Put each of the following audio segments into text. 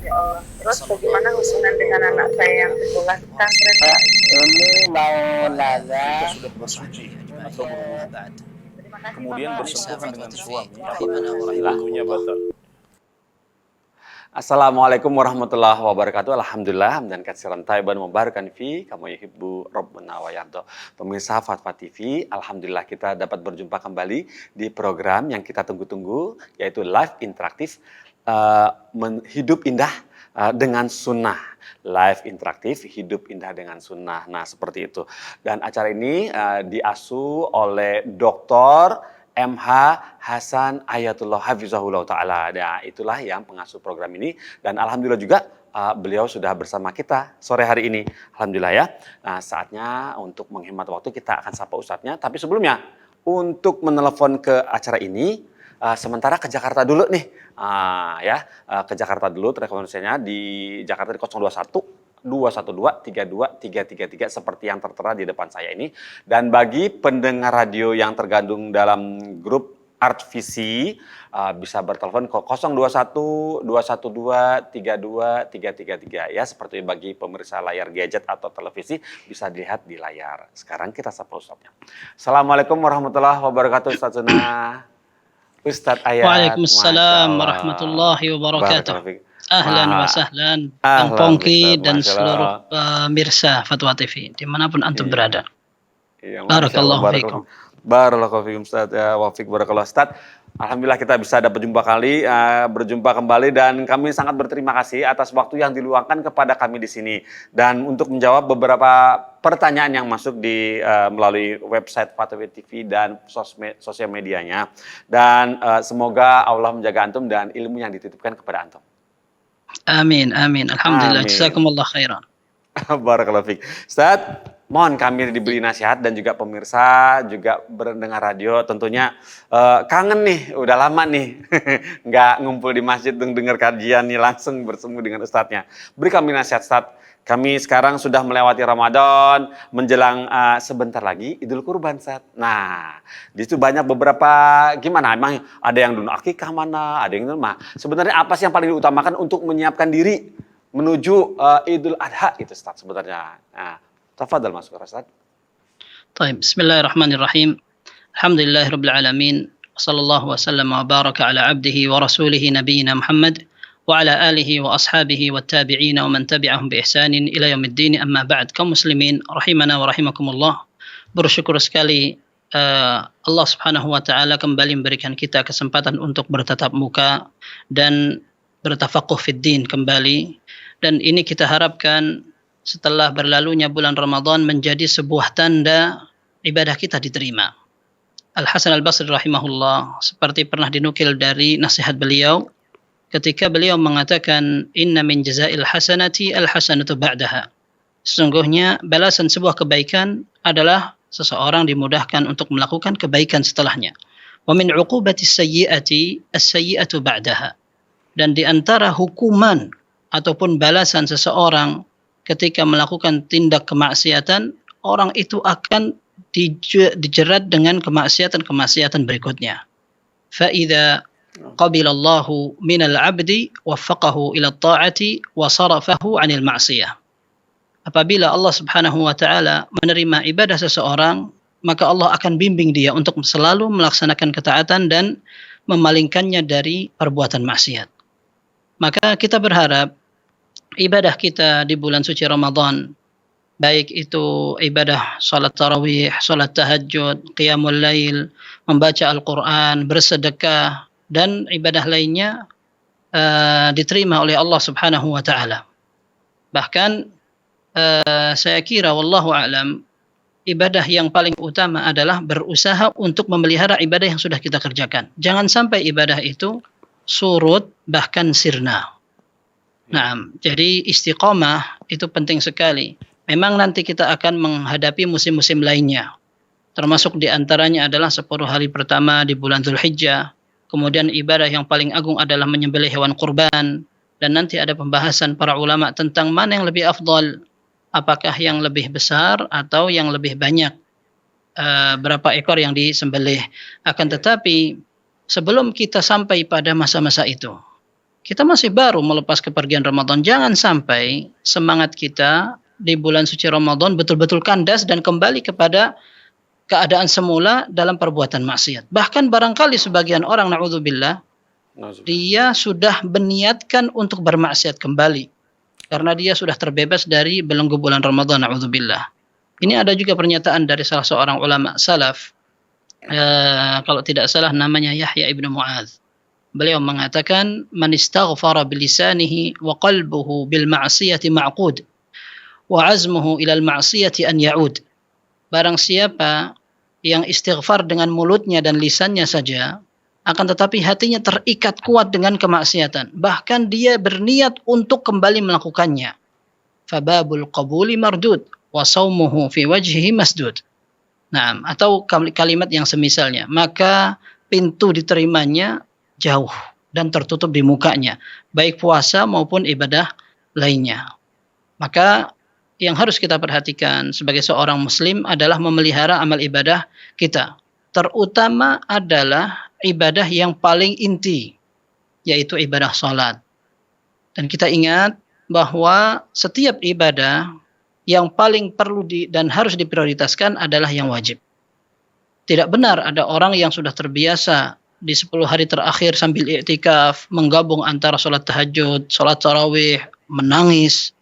Ya Allah. Terus bagaimana hubungan dengan anak saya yang sekolah di pesantren, Pak? Ini mau nanya sudah bersuci atau berwudu, Terima kasih, kemudian Bapak. bersentuhan dengan suami, Bismillah. wudunya batal. Assalamualaikum warahmatullahi wabarakatuh. Alhamdulillah dan katsiran thayyiban mubarakan fi kama yuhibbu rabbuna wa yarda. Pemirsa Fatwa TV, alhamdulillah kita dapat berjumpa kembali di program yang kita tunggu-tunggu, yaitu live interaktif hidup indah dengan sunnah. Live interaktif hidup indah dengan sunnah. Nah, seperti itu. Dan acara ini diasuh oleh Dr. MH Hasan Ayatullah Hafizahullah Ta'ala. Nah, itulah yang pengasuh program ini. Dan alhamdulillah juga beliau sudah bersama kita sore hari ini. Alhamdulillah ya. Nah, saatnya untuk menghemat waktu kita akan sapa ustadznya. Tapi sebelumnya, untuk menelepon ke acara ini, sementara ke Jakarta dulu nih. Ke Jakarta dulu, rekomendasinya di Jakarta di 021 212 32 333 seperti yang tertera di depan saya ini. Dan bagi pendengar radio yang tergabung dalam grup Art Visi bisa bertelepon ke 021 212 32 333 ya, seperti bagi pemirsa layar gadget atau televisi bisa dilihat di layar. Sekarang kita sapa ustadznya. Assalamualaikum warahmatullahi wabarakatuh Ustaz Sunnah. Ustadz Ayat. Waalaikumsalam warahmatullahi wabarakatuh. Ahlan wa sahlan Bang Pongki dan seluruh pemirsa Fatwa TV dimanapun antum berada. Barakallahu fiikum. Barakallahu fiikum Ustaz ya, wa fiik barakallahu Ustaz. Alhamdulillah kita bisa berjumpa kembali dan kami sangat berterima kasih atas waktu yang diluangkan kepada kami di sini dan untuk menjawab beberapa pertanyaan yang masuk di melalui website Fatwa TV dan sosial medianya. Dan semoga Allah menjaga antum dan ilmu yang dititipkan kepada antum. Amin, amin. Alhamdulillah. Jazakumullah khairan. Barakallahu fiik. Ustaz, mohon kami diberi nasihat dan juga pemirsa juga berdengar radio tentunya kangen nih, udah lama nih nggak ngumpul di masjid dengar kajian nih langsung bersemu dengan ustadznya. Beri kami nasihat Ustaz. Kami sekarang sudah melewati Ramadan, menjelang sebentar lagi Idul Kurban, Ustaz. Nah, di situ banyak beberapa gimana? Emang ada yang dulu akikah mana, ada yang dulu mah. Sebenarnya apa sih yang paling diutamakan untuk menyiapkan diri menuju Idul Adha itu, Ustaz sebenarnya. Nah, tafadhal Mas Ustaz. Baik, bismillahirrahmanirrahim. Alhamdulillahirabbil alamin. Sallallahu wasallam wa baraka ala abdihi wa rasulihi nabiyina Muhammad wa ala alihi wa ashabihi wa tabi'in wa man tabi'ahum bi ihsanin ila yaumiddin, amma ba'd. Kaum muslimin rahimana wa rahimakumullah. Bersyukur sekali Allah Subhanahu wa taala kembali memberikan kita kesempatan untuk bertatap muka dan bertafaqquh fid din kembali, dan ini kita harapkan setelah berlalunya bulan Ramadan menjadi sebuah tanda ibadah kita diterima. Al-Hasan Al-Basri rahimahullah seperti pernah dinukil dari nasihat beliau ketika beliau mengatakan inna min jazail hasanati al-hasanatu ba'daha. Sesungguhnya balasan sebuah kebaikan adalah seseorang dimudahkan untuk melakukan kebaikan setelahnya. Wa min 'uqubatis sayyi'ati as-sayyi'atu ba'daha. Dan di antara hukuman ataupun balasan seseorang ketika melakukan tindak kemaksiatan, orang itu akan dijerat dengan kemaksiatan berikutnya. Fa'idha qabilallahu minal abdi waffaqahu ila ta'ati wa sarafahu 'anil ma'siyah. Apabila Allah Subhanahu wa taala menerima ibadah seseorang, maka Allah akan bimbing dia untuk selalu melaksanakan ketaatan dan memalingkannya dari perbuatan maksiat. Maka kita berharap ibadah kita di bulan suci Ramadan, baik itu ibadah salat tarawih, salat tahajud, qiyamul lail, membaca Al-Quran, bersedekah, dan ibadah lainnya diterima oleh Allah Subhanahu wa taala. Bahkan saya kira wallahu a'lam ibadah yang paling utama adalah berusaha untuk memelihara ibadah yang sudah kita kerjakan. Jangan sampai ibadah itu surut bahkan sirna. Nah, jadi istiqomah itu penting sekali. Memang nanti kita akan menghadapi musim-musim lainnya. Termasuk diantaranya adalah 10 hari pertama di bulan Dzulhijjah. Kemudian ibadah yang paling agung adalah menyembelih hewan kurban. Dan nanti ada pembahasan para ulama tentang mana yang lebih afdal. Apakah yang lebih besar atau yang lebih banyak. Berapa ekor yang disembelih. Akan tetapi sebelum kita sampai pada masa-masa itu, Kita masih baru melepas kepergian Ramadan. Jangan sampai semangat kita di bulan suci Ramadan betul-betul kandas dan kembali kepada keadaan semula dalam perbuatan maksiat. Bahkan barangkali sebagian orang, na'udzubillah, dia sudah berniatkan untuk bermaksiat kembali. Karena dia sudah terbebas dari belenggu bulan Ramadan, na'udzubillah. Ini ada juga pernyataan dari salah seorang ulama salaf. Kalau tidak salah namanya Yahya ibnu Mu'adz. Beliau mengatakan, man istaghfara bilisanihi wa qalbuhu bil ma'siyati ma'qud wa azmuhu ilal ma'siyati an ya'ud. Barang siapa yang istighfar dengan mulutnya dan lisannya saja, akan tetapi hatinya terikat kuat dengan kemaksiatan, bahkan dia berniat untuk kembali melakukannya, fababul qabuli mardud wa saumuhu fi wajhihi masdud. Nah, atau kalimat yang semisalnya, maka pintu diterimanya jauh dan tertutup di mukanya, baik puasa maupun ibadah lainnya. Maka yang harus kita perhatikan sebagai seorang muslim adalah memelihara amal ibadah kita, terutama adalah ibadah yang paling inti, yaitu ibadah salat. Dan kita ingat bahwa setiap ibadah yang paling perlu dan harus diprioritaskan adalah yang wajib. Tidak benar ada orang yang sudah terbiasa di 10 hari terakhir sambil i'tikaf, menggabung antara sholat tahajud, sholat tarawih, menangis.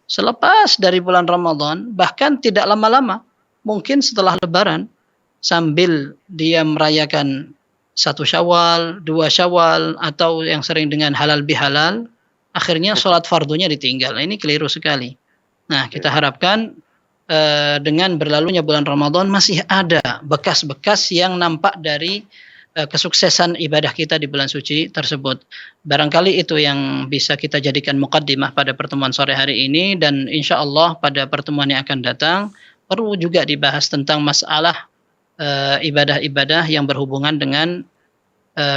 Selepas dari bulan Ramadan, bahkan tidak lama-lama, mungkin setelah Lebaran, sambil dia merayakan 1 Syawal, 2 Syawal, atau yang sering dengan halal bihalal, akhirnya sholat fardunya ditinggal. Ini keliru sekali. Nah, kita harapkan dengan berlalunya bulan Ramadan masih ada bekas-bekas yang nampak dari kesuksesan ibadah kita di bulan suci tersebut. Barangkali itu yang bisa kita jadikan muqaddimah pada pertemuan sore hari ini, dan insya Allah pada pertemuan yang akan datang perlu juga dibahas tentang masalah ibadah-ibadah yang berhubungan dengan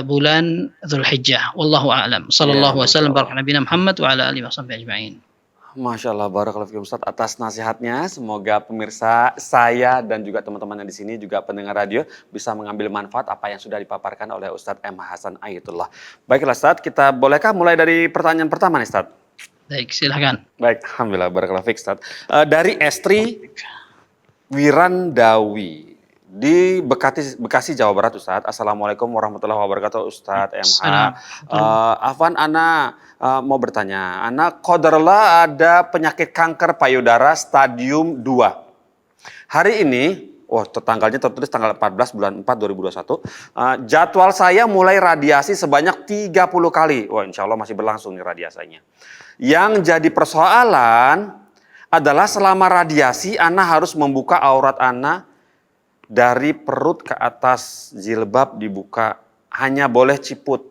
bulan Dzulhijjah. Wallahu a'lam. Sallallahu wasallam baraka nabiyina Muhammad wa ala alihi washabbihi ajma'in. Masya Allah, barakallahu fiikum Ustaz atas nasihatnya. Semoga pemirsa, saya dan juga teman-teman yang di sini, juga pendengar radio, bisa mengambil manfaat apa yang sudah dipaparkan oleh Ustadz M. Hasan Ayatullah. Baiklah Ustadz, kita bolehkah mulai dari pertanyaan pertama nih Ustadz? Baik, silakan. Baik, alhamdulillah, barakallahu fiik Ustadz. Dari Estri Wirandawi di Bekasi, Jawa Barat Ustadz. Assalamualaikum warahmatullahi wabarakatuh Ustadz MH. Afwan, ana mau bertanya, ana qadarullah ada penyakit kanker payudara stadium 2. Hari ini, tanggalnya tertulis tanggal 14 bulan 4 2021, jadwal saya mulai radiasi sebanyak 30 kali. Insya Allah masih berlangsung nih radiasinya. Yang jadi persoalan adalah selama radiasi, ana harus membuka aurat ana dari perut ke atas, jilbab dibuka, hanya boleh ciput.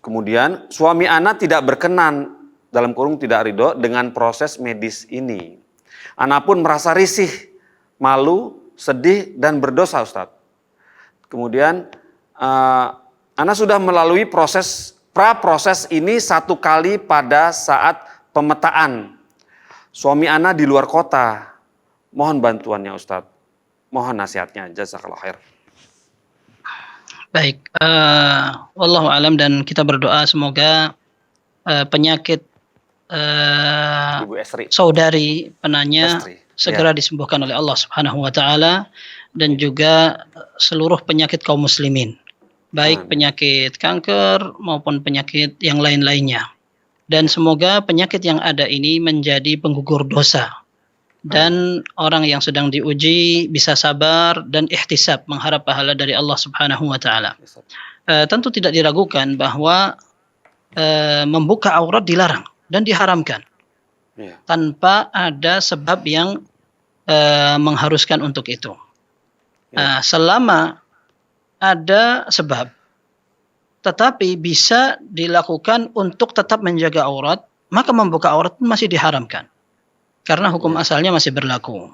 Kemudian suami ana tidak berkenan, dalam kurung tidak ridho dengan proses medis ini. Ana pun merasa risih, malu, sedih, dan berdosa Ustadz. Kemudian ana sudah melalui proses ini 1 kali pada saat pemetaan. Suami ana di luar kota. Mohon bantuannya Ustadz. Mohon nasihatnya. Jazakallah khair. Baik. Wallahu alam, dan kita berdoa semoga penyakit Ibu Estri, saudari penanya Estri, segera disembuhkan oleh Allah Subhanahu wa taala, dan juga seluruh penyakit kaum muslimin. Baik penyakit kanker maupun penyakit yang lain-lainnya. Dan semoga penyakit yang ada ini menjadi penggugur dosa. Dan orang yang sedang diuji bisa sabar dan ihtisab, mengharap pahala dari Allah Subhanahu wa taala. Tentu tidak diragukan bahwa membuka aurat dilarang dan diharamkan. Tanpa ada sebab yang mengharuskan untuk itu. Selama ada sebab, tetapi bisa dilakukan untuk tetap menjaga aurat, maka membuka aurat masih diharamkan. Karena hukum asalnya masih berlaku.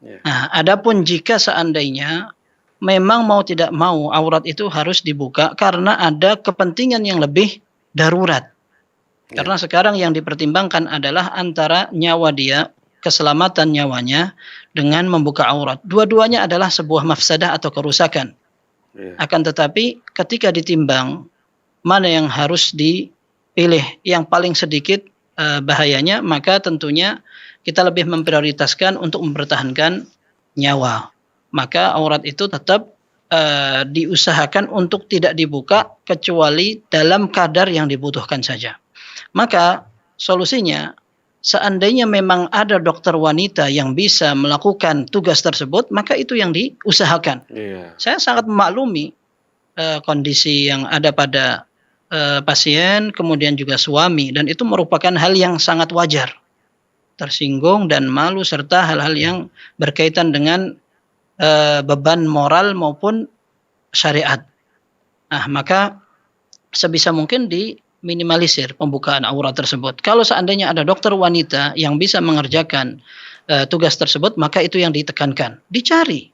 Nah, adapun jika seandainya memang mau tidak mau aurat itu harus dibuka karena ada kepentingan yang lebih darurat. Karena sekarang yang dipertimbangkan adalah antara nyawa dia, keselamatan nyawanya, dengan membuka aurat. Dua-duanya adalah sebuah mafsadah atau kerusakan. Akan tetapi ketika ditimbang mana yang harus dipilih, yang paling sedikit bahayanya, maka tentunya kita lebih memprioritaskan untuk mempertahankan nyawa. Maka aurat itu tetap diusahakan untuk tidak dibuka kecuali dalam kadar yang dibutuhkan saja. Maka solusinya, seandainya memang ada dokter wanita yang bisa melakukan tugas tersebut, maka itu yang diusahakan. Saya sangat memaklumi kondisi yang ada pada pasien, kemudian juga suami, dan itu merupakan hal yang sangat wajar. Tersinggung dan malu serta hal-hal yang berkaitan dengan beban moral maupun syariat. Nah, maka sebisa mungkin diminimalisir pembukaan aurat tersebut. Kalau seandainya ada dokter wanita yang bisa mengerjakan tugas tersebut, maka itu yang ditekankan. Dicari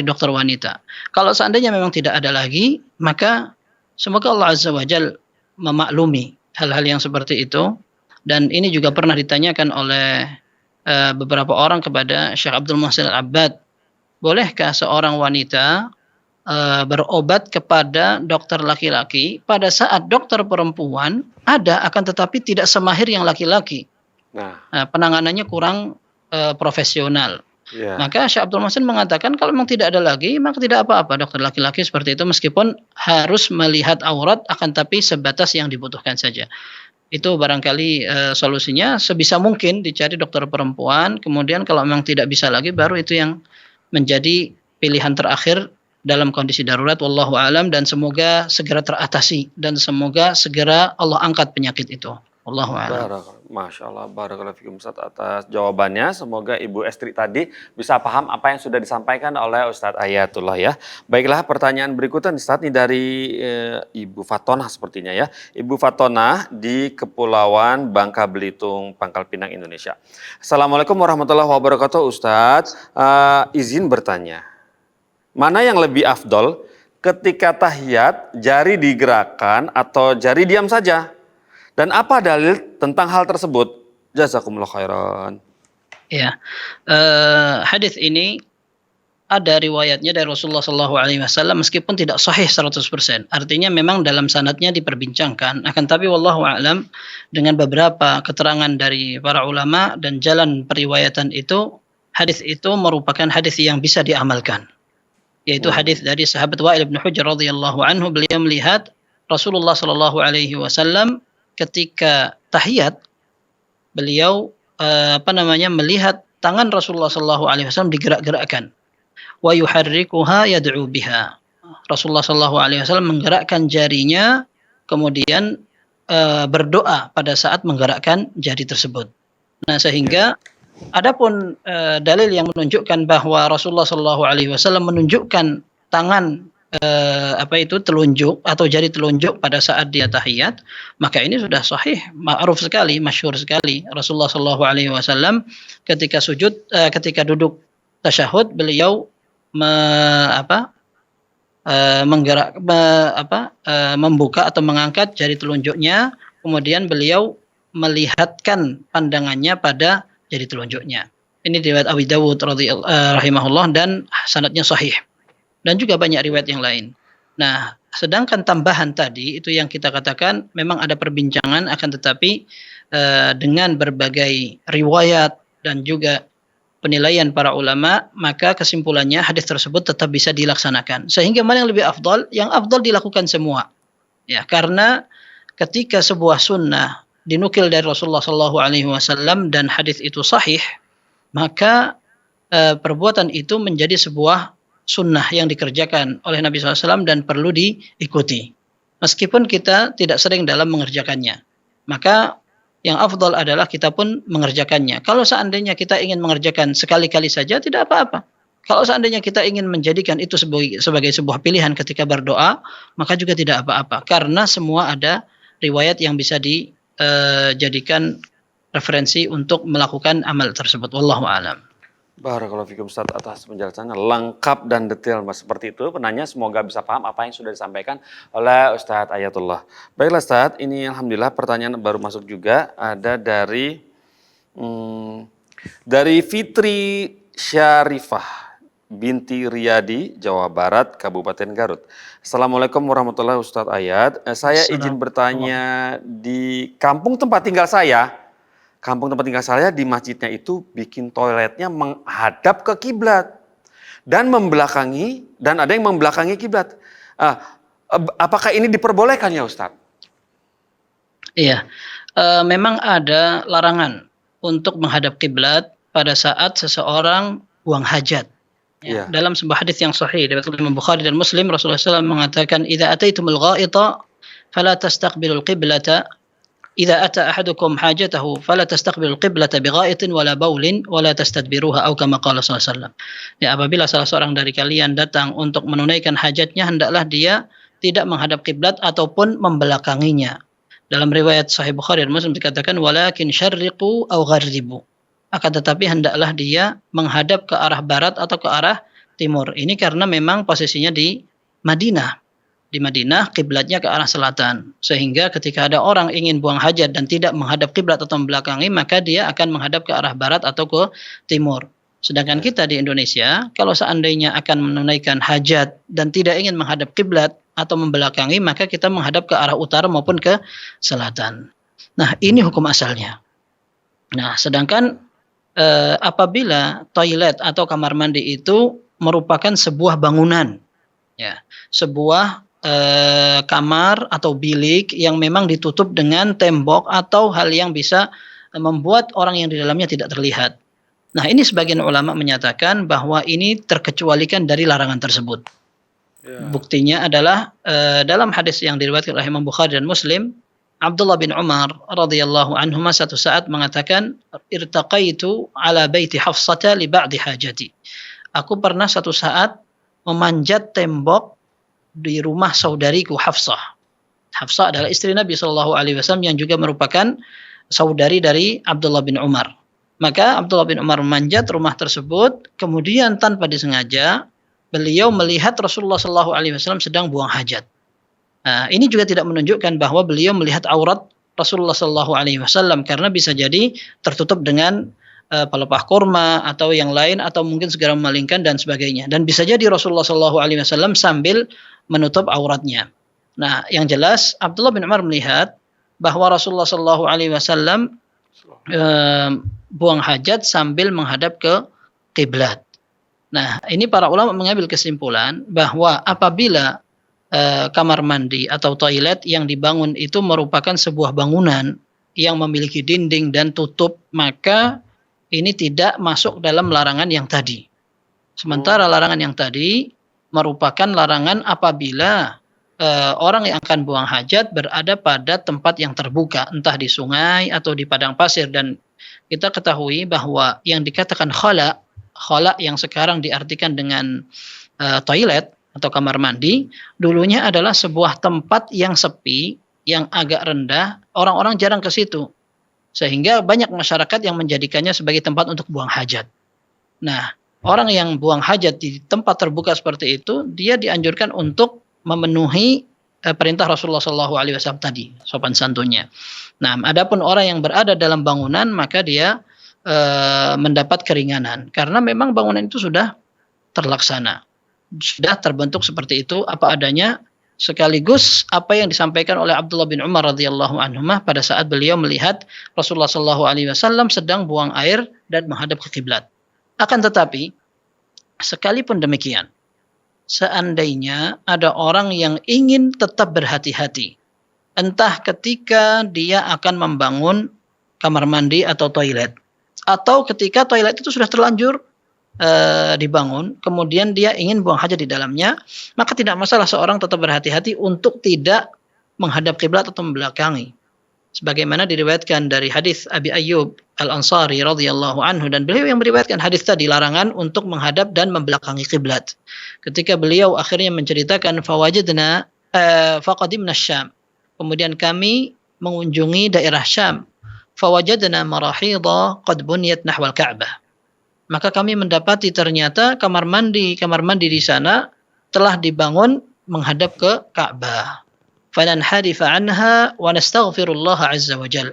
dokter wanita. Kalau seandainya memang tidak ada lagi, maka semoga Allah Azza wa Jalla memaklumi hal-hal yang seperti itu. Dan ini juga pernah ditanyakan oleh beberapa orang kepada Syekh Abdul Muhsin Al-Abbad. Bolehkah seorang wanita berobat kepada dokter laki-laki pada saat dokter perempuan ada, akan tetapi tidak semahir yang laki-laki? Penanganannya kurang profesional. Maka Syekh Abdul Muhsin mengatakan kalau memang tidak ada lagi, maka tidak apa-apa dokter laki-laki seperti itu, meskipun harus melihat aurat, akan tapi sebatas yang dibutuhkan saja. Itu barangkali solusinya. Sebisa mungkin dicari dokter perempuan, kemudian kalau memang tidak bisa lagi, baru itu yang menjadi pilihan terakhir dalam kondisi darurat. Wallahu a'lam, dan semoga segera teratasi dan semoga segera Allah angkat penyakit itu. Wallahu a'lam. Masya Allah, barakallahu fikum Ustaz atas jawabannya. Semoga Ibu Estri tadi bisa paham apa yang sudah disampaikan oleh Ustadz Ayatullah ya. Baiklah, pertanyaan berikutnya Ustadz ini dari Ibu Fatonah sepertinya ya. Ibu Fatonah di Kepulauan Bangka Belitung, Pangkal Pinang, Indonesia. Assalamualaikum warahmatullahi wabarakatuh Ustadz. Izin bertanya, mana yang lebih afdol ketika tahiyat, jari digerakkan atau jari diam saja? Dan apa dalil tentang hal tersebut? Jazakumullah khairan. Ya, hadis ini ada riwayatnya dari Rasulullah SAW meskipun tidak sahih 100%. Artinya memang dalam sanadnya diperbincangkan. Akan tapi wallahu a'lam, dengan beberapa keterangan dari para ulama dan jalan periwayatan itu, hadis itu merupakan hadis yang bisa diamalkan. Yaitu hadis dari sahabat Wa'il bin Hujr radhiyallahu anhu. Beliau melihat Rasulullah SAW ketika tahiyat, beliau melihat tangan Rasulullah SAW digerak-gerakkan. Wa yuharrikuha yad'u biha. Rasulullah SAW menggerakkan jarinya, kemudian berdoa pada saat menggerakkan jari tersebut. Nah, sehingga adapun dalil yang menunjukkan bahwa Rasulullah SAW menunjukkan tangan telunjuk atau jari telunjuk pada saat dia tahiyat, maka ini sudah sahih, ma'ruf sekali, masyhur sekali. Rasulullah SAW ketika sujud, ketika duduk tasyahud, beliau membuka atau mengangkat jari telunjuknya, kemudian beliau melihatkan pandangannya pada jari telunjuknya. Ini riwayat Abi Dawud rahimahullah dan sanadnya sahih. Dan juga banyak riwayat yang lain. Nah, sedangkan tambahan tadi itu yang kita katakan memang ada perbincangan, akan tetapi dengan berbagai riwayat dan juga penilaian para ulama, maka kesimpulannya hadis tersebut tetap bisa dilaksanakan. Sehingga mana yang lebih afdal? Yang afdal dilakukan semua. Ya, karena ketika sebuah sunnah dinukil dari Rasulullah SAW dan hadis itu sahih, maka perbuatan itu menjadi sebuah sunnah yang dikerjakan oleh Nabi SAW dan perlu diikuti. Meskipun kita tidak sering dalam mengerjakannya, maka yang afdal adalah kita pun mengerjakannya. Kalau seandainya kita ingin mengerjakan sekali-kali saja, tidak apa-apa. Kalau seandainya kita ingin menjadikan itu sebagai sebuah pilihan ketika berdoa, maka juga tidak apa-apa. Karena semua ada riwayat yang bisa dijadikan referensi untuk melakukan amal tersebut. Wallahu a'lam. Barakallahu fikum Ustaz atas penjelasannya lengkap dan detail Mas. Seperti itu penanya semoga bisa paham apa yang sudah disampaikan oleh Ustaz Ayatullah. Baiklah Ustaz, ini alhamdulillah pertanyaan baru masuk juga, ada dari Fitri Syarifah binti Riyadi, Jawa Barat, Kabupaten Garut. Assalamualaikum warahmatullahi wabarakatuh, Ustadz Ayat. Saya izin bertanya, di kampung tempat tinggal saya di masjidnya itu bikin toiletnya menghadap ke kiblat dan ada yang membelakangi kiblat. Apakah ini diperbolehkan ya Ustadz? Iya, memang ada larangan untuk menghadap kiblat pada saat seseorang buang hajat. Ya, dalam sebuah hadis yang sahih dari Imam Bukhari dan Muslim, Rasulullah SAW mengatakan, "Idza ataitumul gha'ita fala tastaqbilul qiblata. Idza ata ahadukum hajatahu fala tastaqbilul qiblata bighaitin wala baulin wala tastadbiruha," atau kama qala sallallahu alaihi wasallam. Ya, apabila salah seorang dari kalian datang untuk menunaikan hajatnya, hendaklah dia tidak menghadap kiblat ataupun membelakanginya. Dalam riwayat Sahih Bukhari dan Muslim dikatakan, "Walakin syarriqu aw gharribu." Akan tetapi hendaklah dia menghadap ke arah barat atau ke arah timur. Ini karena memang posisinya di Madinah. Di Madinah kiblatnya ke arah selatan. Sehingga ketika ada orang ingin buang hajat dan tidak menghadap kiblat atau membelakangi, maka dia akan menghadap ke arah barat atau ke timur. Sedangkan kita di Indonesia, kalau seandainya akan menunaikan hajat dan tidak ingin menghadap kiblat atau membelakangi, maka kita menghadap ke arah utara maupun ke selatan. Nah, ini hukum asalnya. Nah, sedangkan apabila toilet atau kamar mandi itu merupakan sebuah bangunan, ya, sebuah kamar atau bilik yang memang ditutup dengan tembok atau hal yang bisa membuat orang yang di dalamnya tidak terlihat. Nah, ini sebagian ulama menyatakan bahwa ini terkecualikan dari larangan tersebut. Buktinya adalah dalam hadis yang diriwayatkan oleh Imam Bukhari dan Muslim, Abdullah bin Umar radhiyallahu anhuma satu saat mengatakan, "Irtaqaitu ala baiti Hafsata li ba'di hajati." Aku pernah satu saat memanjat tembok di rumah saudariku Hafsah. Hafsah adalah istri Nabi sallallahu alaihi wasallam yang juga merupakan saudari dari Abdullah bin Umar. Maka Abdullah bin Umar memanjat rumah tersebut, kemudian tanpa disengaja beliau melihat Rasulullah sallallahu alaihi wasallam sedang buang hajat. Nah, ini juga tidak menunjukkan bahwa beliau melihat aurat Rasulullah sallallahu alaihi wasallam, karena bisa jadi tertutup dengan pelepah kurma atau yang lain, atau mungkin segera memalingkan dan sebagainya. Dan bisa jadi Rasulullah sallallahu alaihi wasallam sambil menutup auratnya. Nah, yang jelas Abdullah bin Umar melihat bahwa Rasulullah sallallahu alaihi wasallam buang hajat sambil menghadap ke kiblat. Nah, ini para ulama mengambil kesimpulan bahwa apabila kamar mandi atau toilet yang dibangun itu merupakan sebuah bangunan yang memiliki dinding dan tutup, maka ini tidak masuk dalam larangan yang tadi. Sementara larangan yang tadi merupakan larangan apabila orang yang akan buang hajat berada pada tempat yang terbuka, entah di sungai atau di padang pasir. Dan kita ketahui bahwa yang dikatakan khala yang sekarang diartikan dengan toilet atau kamar mandi, dulunya adalah sebuah tempat yang sepi, yang agak rendah, orang-orang jarang ke situ. Sehingga banyak masyarakat yang menjadikannya sebagai tempat untuk buang hajat. Nah, orang yang buang hajat di tempat terbuka seperti itu, dia dianjurkan untuk memenuhi perintah Rasulullah SAW tadi, sopan santunnya. Nah, adapun orang yang berada dalam bangunan, maka dia mendapat keringanan. Karena memang bangunan itu sudah terlaksana. Sudah terbentuk seperti itu apa adanya, sekaligus apa yang disampaikan oleh Abdullah bin Umar radhiyallahu anhumah pada saat beliau melihat Rasulullah sallallahu alaihi wasallam sedang buang air dan menghadap ke kiblat. Akan tetapi sekalipun demikian, seandainya ada orang yang ingin tetap berhati-hati, entah ketika dia akan membangun kamar mandi atau toilet, atau ketika toilet itu sudah terlanjur dibangun, kemudian dia ingin buang hajat di dalamnya, maka tidak masalah seorang tetap berhati-hati untuk tidak menghadap kiblat atau membelakangi. Sebagaimana diriwayatkan dari hadis Abi Ayyub Al-Ansari radhiyallahu anhu, dan beliau yang meriwayatkan hadis tadi, larangan untuk menghadap dan membelakangi kiblat. Ketika beliau akhirnya menceritakan fawajadna faqadimna Syam, kemudian kami mengunjungi daerah Syam, fawajadna marahidha qad buniyat nahwal Ka'bah. Maka kami mendapati ternyata kamar mandi di sana telah dibangun menghadap ke Ka'bah. Fananharifa anha wa nastaghfirullah azza wa jal.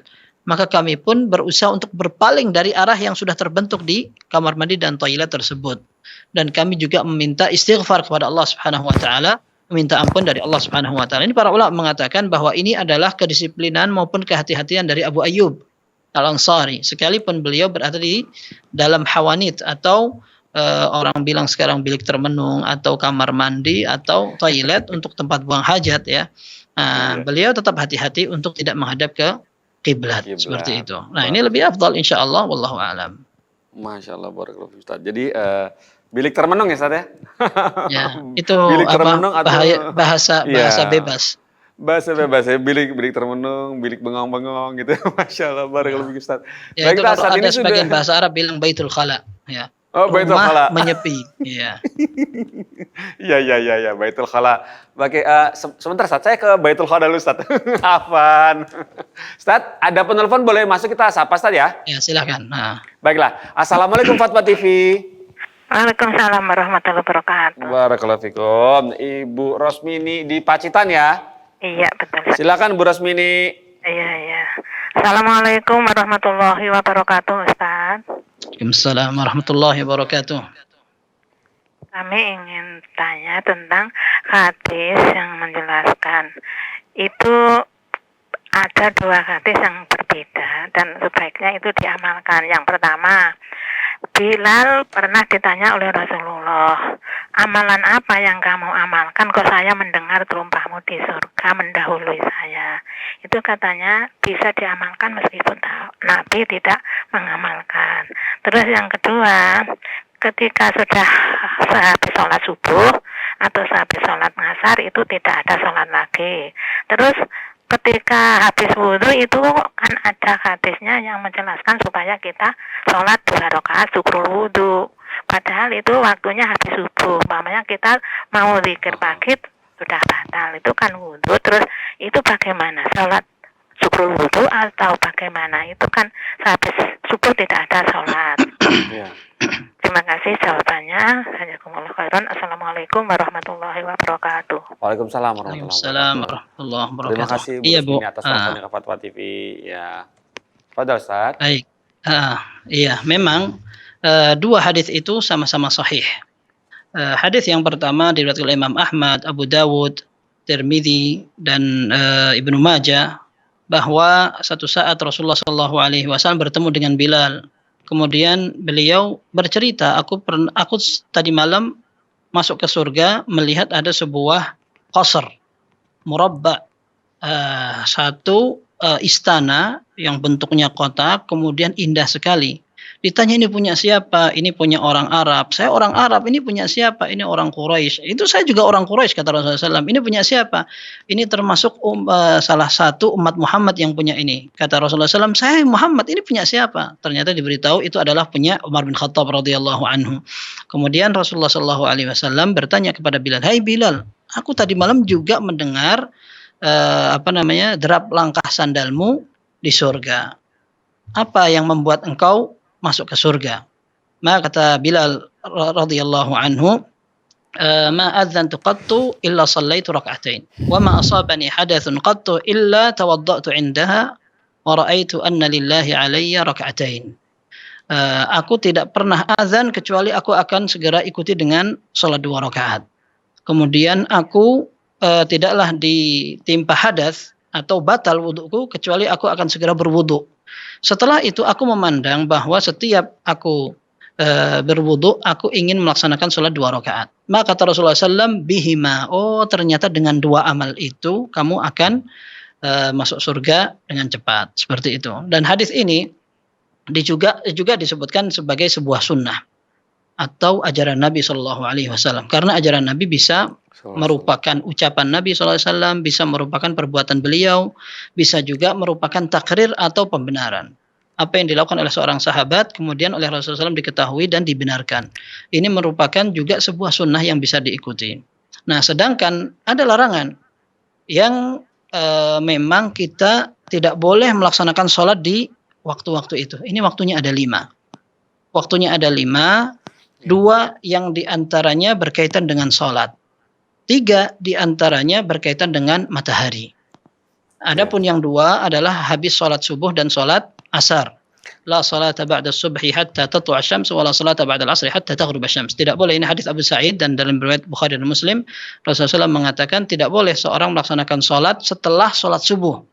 maka kami pun berusaha untuk berpaling dari arah yang sudah terbentuk di kamar mandi dan toilet tersebut. Dan kami juga meminta istighfar kepada Allah Subhanahu wa taala, meminta ampun dari Allah Subhanahu wa taala. Ini para ulama mengatakan bahwa ini adalah kedisiplinan maupun kehati-hatian dari Abu Ayyub Al-Ansari. Sekalipun beliau berada di dalam hawanit atau orang bilang sekarang bilik termenung atau kamar mandi atau toilet untuk tempat buang hajat ya. Beliau tetap hati-hati untuk tidak menghadap ke kiblat seperti itu. Nah, ini lebih afdal insyaallah wallahu alam. Masya Allah, barakallahu fiik, Ustaz. Jadi bilik termenung ya, Ustaz ya? Ya, itu bilik termenung bahasa bebas. Bahasa bebas ya, bilik termenung, bilik bengong-bengong gitu. Masya Allah, barakallahu fiik, Ustaz. Ya, itu kalau ada sebagian bahasa Arab bilang baitul khala, ya. Oh, baitul khala. Menyepi, ya. Iya, baitul khala. Oke, sebentar Ustaz, saya ke baitul khala dulu, Ustaz. Apaan? Ustaz, ada penelpon, boleh masuk kita sapa Ustaz ya? Ya, silakan. Nah. Baiklah. Assalamualaikum Fatwa TV. Waalaikumsalam warahmatullahi wabarakatuh. Barakallahu fikum. Ibu Rosmini di Pacitan ya? Iya, betul. Silakan Bu Rosmini. Iya. Assalamualaikum warahmatullahi wabarakatuh, Ustaz. Waalaikumsalam warahmatullahi wabarakatuh. Kami ingin tanya tentang hadis yang menjelaskan itu ada dua hadis yang berbeda dan sebaiknya itu diamalkan. Yang pertama, Bilal pernah ditanya oleh Rasulullah, amalan apa yang kamu amalkan kok saya mendengar terumpahmu di surga mendahului saya. Itu katanya bisa diamalkan meskipun Nabi tidak mengamalkan. Terus yang kedua, ketika sudah sehabis sholat subuh atau sehabis sholat ngasar itu tidak ada sholat lagi. Terus ketika habis wudhu itu kan ada hadisnya yang menjelaskan supaya kita sholat 2 rakaat syukur wudhu. Padahal itu waktunya habis subuh. Umpamanya kita mau zikir pagi sudah batal. Itu kan wudhu. Terus itu bagaimana? Sholat syukur wudhu atau bagaimana? Itu kan habis subuh tidak ada sholat. Terima kasih jawabannya. Jazakumullah khairan. Assalamualaikum warahmatullahi wabarakatuh. Waalaikumsalam warahmatullahi wabarakatuh. Terima kasih Bu Iya, Bu. Rosmini atas teleponnya ke Fatwa TV. Ya. Pada Ustaz. Baik. Iya, memang dua hadis itu sama-sama sahih. Hadis yang pertama diriwayatkan oleh Imam Ahmad, Abu Dawud, Tirmidzi dan Ibnu Majah bahwa satu saat Rasulullah SAW bertemu dengan Bilal. Kemudian beliau bercerita, aku tadi malam masuk ke surga melihat ada sebuah qasr, murabba, satu istana yang bentuknya kotak, kemudian indah sekali. Ditanya ini punya siapa? Ini punya orang Arab. Saya orang Arab. Ini punya siapa? Ini orang Quraisy. Itu saya juga orang Quraisy kata Rasulullah SAW. Ini punya siapa? Ini termasuk salah satu umat Muhammad yang punya ini. Kata Rasulullah SAW, saya Muhammad. Ini punya siapa? Ternyata diberitahu itu adalah punya Umar bin Khattab radhiyallahu anhu. Kemudian Rasulullah SAW bertanya kepada Bilal, hai Bilal, aku tadi malam juga mendengar derap langkah sandalmu di surga. Apa yang membuat engkau masuk ke surga? Maka kata Bilal radhiyallahu anhu, ma adzantu qattu illa sallaitu rak'atain wa ma asabani hadathun qattu illa tawaddatu 'indaha wa ra'aitu anna lillahi 'alayya rak'atain. Aku tidak pernah azan kecuali aku akan segera ikuti dengan salat 2 rakaat. Kemudian aku tidaklah ditimpa hadas atau batal wuduku kecuali aku akan segera berwudu. Setelah itu aku memandang bahwa setiap aku berwudu, aku ingin melaksanakan sholat 2 rakaat. Maka kata Rasulullah SAW, bihima, oh ternyata dengan 2 amal itu kamu akan masuk surga dengan cepat. Seperti itu. Dan hadis ini juga disebutkan sebagai sebuah sunnah atau ajaran Nabi SAW. Karena ajaran Nabi bisa merupakan ucapan Nabi SAW, bisa merupakan perbuatan beliau, bisa juga merupakan takrir atau pembenaran. Apa yang dilakukan oleh seorang sahabat, kemudian oleh Rasulullah SAW diketahui dan dibenarkan. Ini merupakan juga sebuah sunnah yang bisa diikuti. Nah, sedangkan ada larangan yang memang kita tidak boleh melaksanakan sholat di waktu-waktu itu. Ini waktunya ada 5. Waktunya ada 5, 2 yang diantaranya berkaitan dengan sholat. 3 diantaranya berkaitan dengan matahari. Adapun yang dua adalah habis sholat subuh dan sholat asar. La salata ba'da subhi hatta tatlu'a syams wa la salata ba'da al-'asri hatta taghrib syams. Tidak boleh, ini hadis Abu Sa'id dan dalam riwayat Bukhari dan Muslim, Rasulullah SAW mengatakan tidak boleh seorang melaksanakan sholat setelah sholat subuh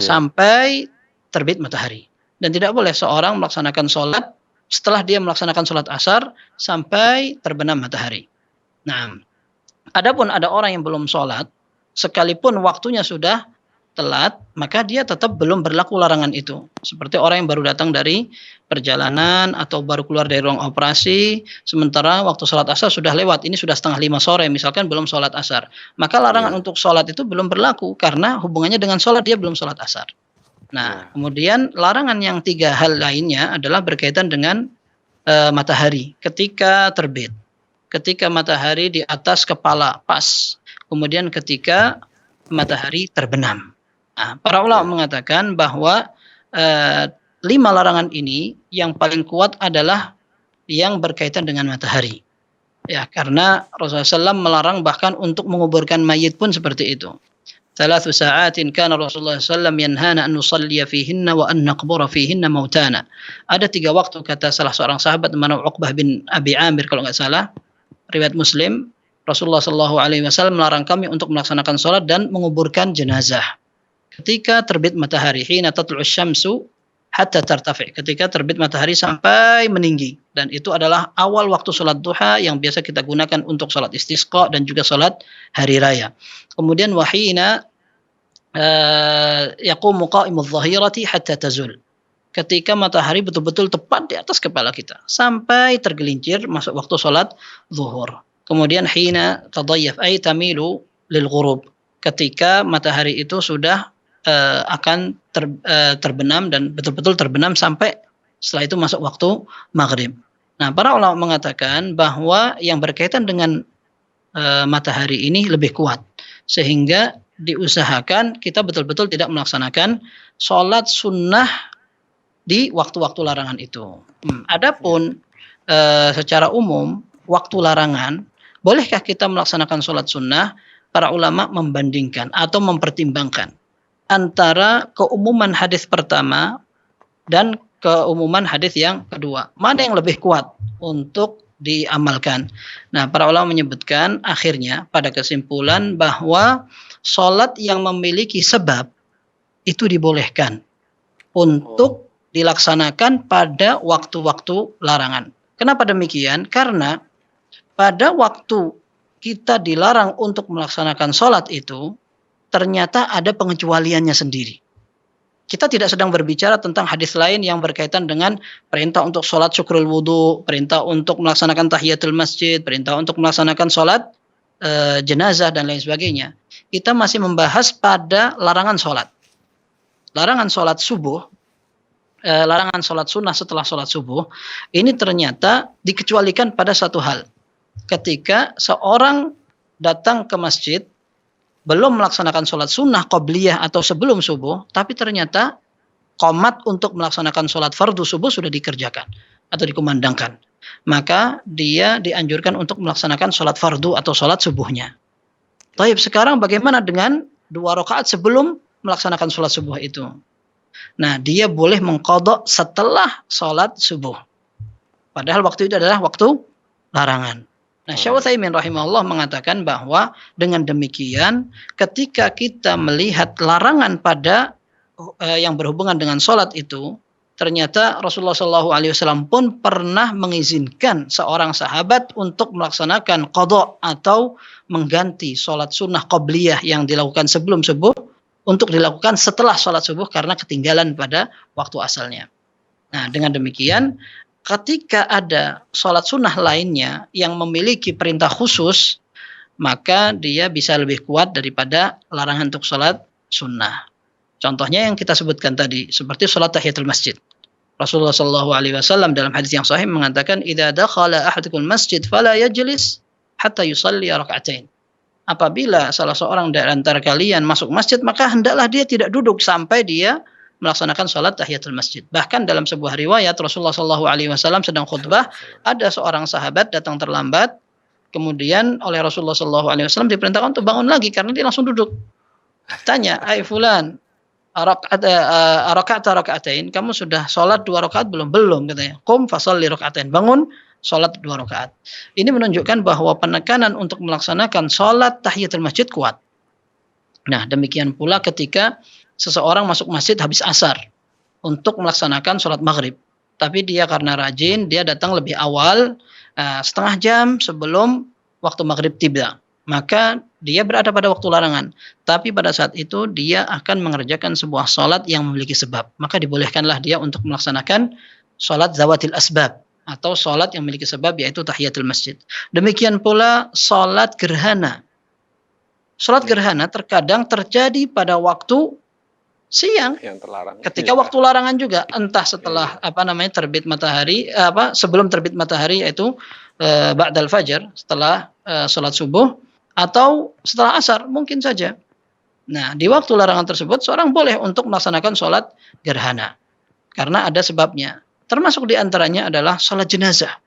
sampai terbit matahari. Dan tidak boleh seorang melaksanakan sholat setelah dia melaksanakan sholat asar sampai terbenam matahari. Nah, adapun ada orang yang belum sholat, sekalipun waktunya sudah telat, maka dia tetap belum berlaku larangan itu. Seperti orang yang baru datang dari perjalanan atau baru keluar dari ruang operasi, sementara waktu sholat asar sudah lewat, ini sudah 4:30 sore, misalkan belum sholat asar. Maka larangan untuk sholat itu belum berlaku, karena hubungannya dengan sholat dia belum sholat asar. Nah, kemudian larangan yang 3 hal lainnya adalah berkaitan dengan matahari ketika terbit. Ketika matahari di atas kepala pas, kemudian ketika matahari terbenam. Nah, para ulama mengatakan bahwa 5 larangan ini yang paling kuat adalah yang berkaitan dengan matahari. Ya, karena Rasulullah SAW melarang bahkan untuk menguburkan mayit pun seperti itu. 3 sa'atin kana Rasulullah SAW yanhana an nusalliya fihinna wa an naqbura fihinna mautana. Ada 3 waktu, kata salah seorang sahabat namanya Uqbah bin Abi Amir kalau nggak salah, riwayat Muslim, Rasulullah SAW melarang kami untuk melaksanakan sholat dan menguburkan jenazah ketika terbit matahari, hina tatlu'us syamsu hatta tartafi, ketika terbit matahari sampai meninggi, dan itu adalah awal waktu sholat duha yang biasa kita gunakan untuk sholat istisqa dan juga sholat hari raya. Kemudian wahina yaqumu qa'imudz zahirati hatta tazul, ketika matahari betul-betul tepat di atas kepala kita sampai tergelincir masuk waktu sholat zuhur. Kemudian hina tadayyaf ay tamilu lil ghurub, ketika matahari itu sudah akan terbenam dan betul-betul terbenam sampai setelah itu masuk waktu maghrib. Nah, para ulama mengatakan bahwa yang berkaitan dengan matahari ini lebih kuat, sehingga diusahakan kita betul-betul tidak melaksanakan sholat sunnah di waktu-waktu larangan itu. Adapun secara umum waktu larangan, bolehkah kita melaksanakan sholat sunnah? Para ulama membandingkan atau mempertimbangkan antara keumuman hadis pertama dan keumuman hadis yang kedua. Mana yang lebih kuat untuk diamalkan? Nah, para ulama menyebutkan akhirnya pada kesimpulan bahwa sholat yang memiliki sebab itu dibolehkan untuk dilaksanakan pada waktu-waktu larangan. Kenapa demikian? Karena pada waktu kita dilarang untuk melaksanakan sholat itu, ternyata ada pengecualiannya sendiri. Kita tidak sedang berbicara tentang hadis lain yang berkaitan dengan perintah untuk sholat syukrul wudu, perintah untuk melaksanakan tahiyatul masjid, perintah untuk melaksanakan sholat jenazah dan lain sebagainya. Kita masih membahas pada larangan sholat. Larangan sholat subuh, larangan sholat sunnah setelah sholat subuh, ini ternyata dikecualikan pada satu hal. Ketika seorang datang ke masjid, belum melaksanakan sholat sunnah qobliyah atau sebelum subuh, tapi ternyata qomat untuk melaksanakan sholat fardu subuh sudah dikerjakan atau dikumandangkan, maka dia dianjurkan untuk melaksanakan sholat fardu atau sholat subuhnya. Taib, sekarang bagaimana dengan 2 rakaat sebelum melaksanakan sholat subuh itu? Nah, dia boleh mengqadha setelah sholat subuh, padahal waktu itu adalah waktu larangan. Nah, Syekh Utsaimin rahimahullah mengatakan bahwa dengan demikian ketika kita melihat larangan pada yang berhubungan dengan sholat itu, ternyata Rasulullah SAW pun pernah mengizinkan seorang sahabat untuk melaksanakan qadha atau mengganti sholat sunnah qobliyah yang dilakukan sebelum subuh untuk dilakukan setelah sholat subuh karena ketinggalan pada waktu asalnya. Nah, dengan demikian ketika ada sholat sunnah lainnya yang memiliki perintah khusus, maka dia bisa lebih kuat daripada larangan untuk sholat sunnah. Contohnya yang kita sebutkan tadi, seperti sholat tahiyatul masjid. Rasulullah SAW dalam hadis yang sahih mengatakan, "Idza dakhala ahadukum masjid fala yajlis hatta yusalli raka'atain." Apabila salah seorang dari antara kalian masuk masjid, maka hendaklah dia tidak duduk sampai dia melaksanakan sholat tahiyatul masjid. Bahkan dalam sebuah riwayat Rasulullah SAW sedang khutbah, ada seorang sahabat datang terlambat, kemudian oleh Rasulullah SAW diperintahkan untuk bangun lagi karena dia langsung duduk. Tanya, "Ai fulan, raka'atain, kamu sudah sholat 2 rakaat belum?" "Belum," katanya. "Qum fasholli raka'atain." Bangun, sholat 2 rakaat. Ini menunjukkan bahwa penekanan untuk melaksanakan sholat tahiyatul masjid kuat. Nah, demikian pula ketika seseorang masuk masjid habis asar untuk melaksanakan sholat maghrib. Tapi dia karena rajin, dia datang lebih awal, setengah jam sebelum waktu maghrib tiba. Maka dia berada pada waktu larangan. Tapi pada saat itu dia akan mengerjakan sebuah sholat yang memiliki sebab. Maka dibolehkanlah dia untuk melaksanakan sholat zawatil asbab. Atau sholat yang memiliki sebab, yaitu tahiyatul masjid. Demikian pula sholat gerhana. Sholat gerhana terkadang terjadi pada waktu siang. Yang terlarang. Ketika waktu larangan juga, entah setelah terbit matahari, sebelum terbit matahari, yaitu ba'dal fajar, setelah sholat subuh, atau setelah asar, mungkin saja. Nah, di waktu larangan tersebut seorang boleh untuk melaksanakan sholat gerhana karena ada sebabnya. Termasuk di antaranya adalah sholat jenazah.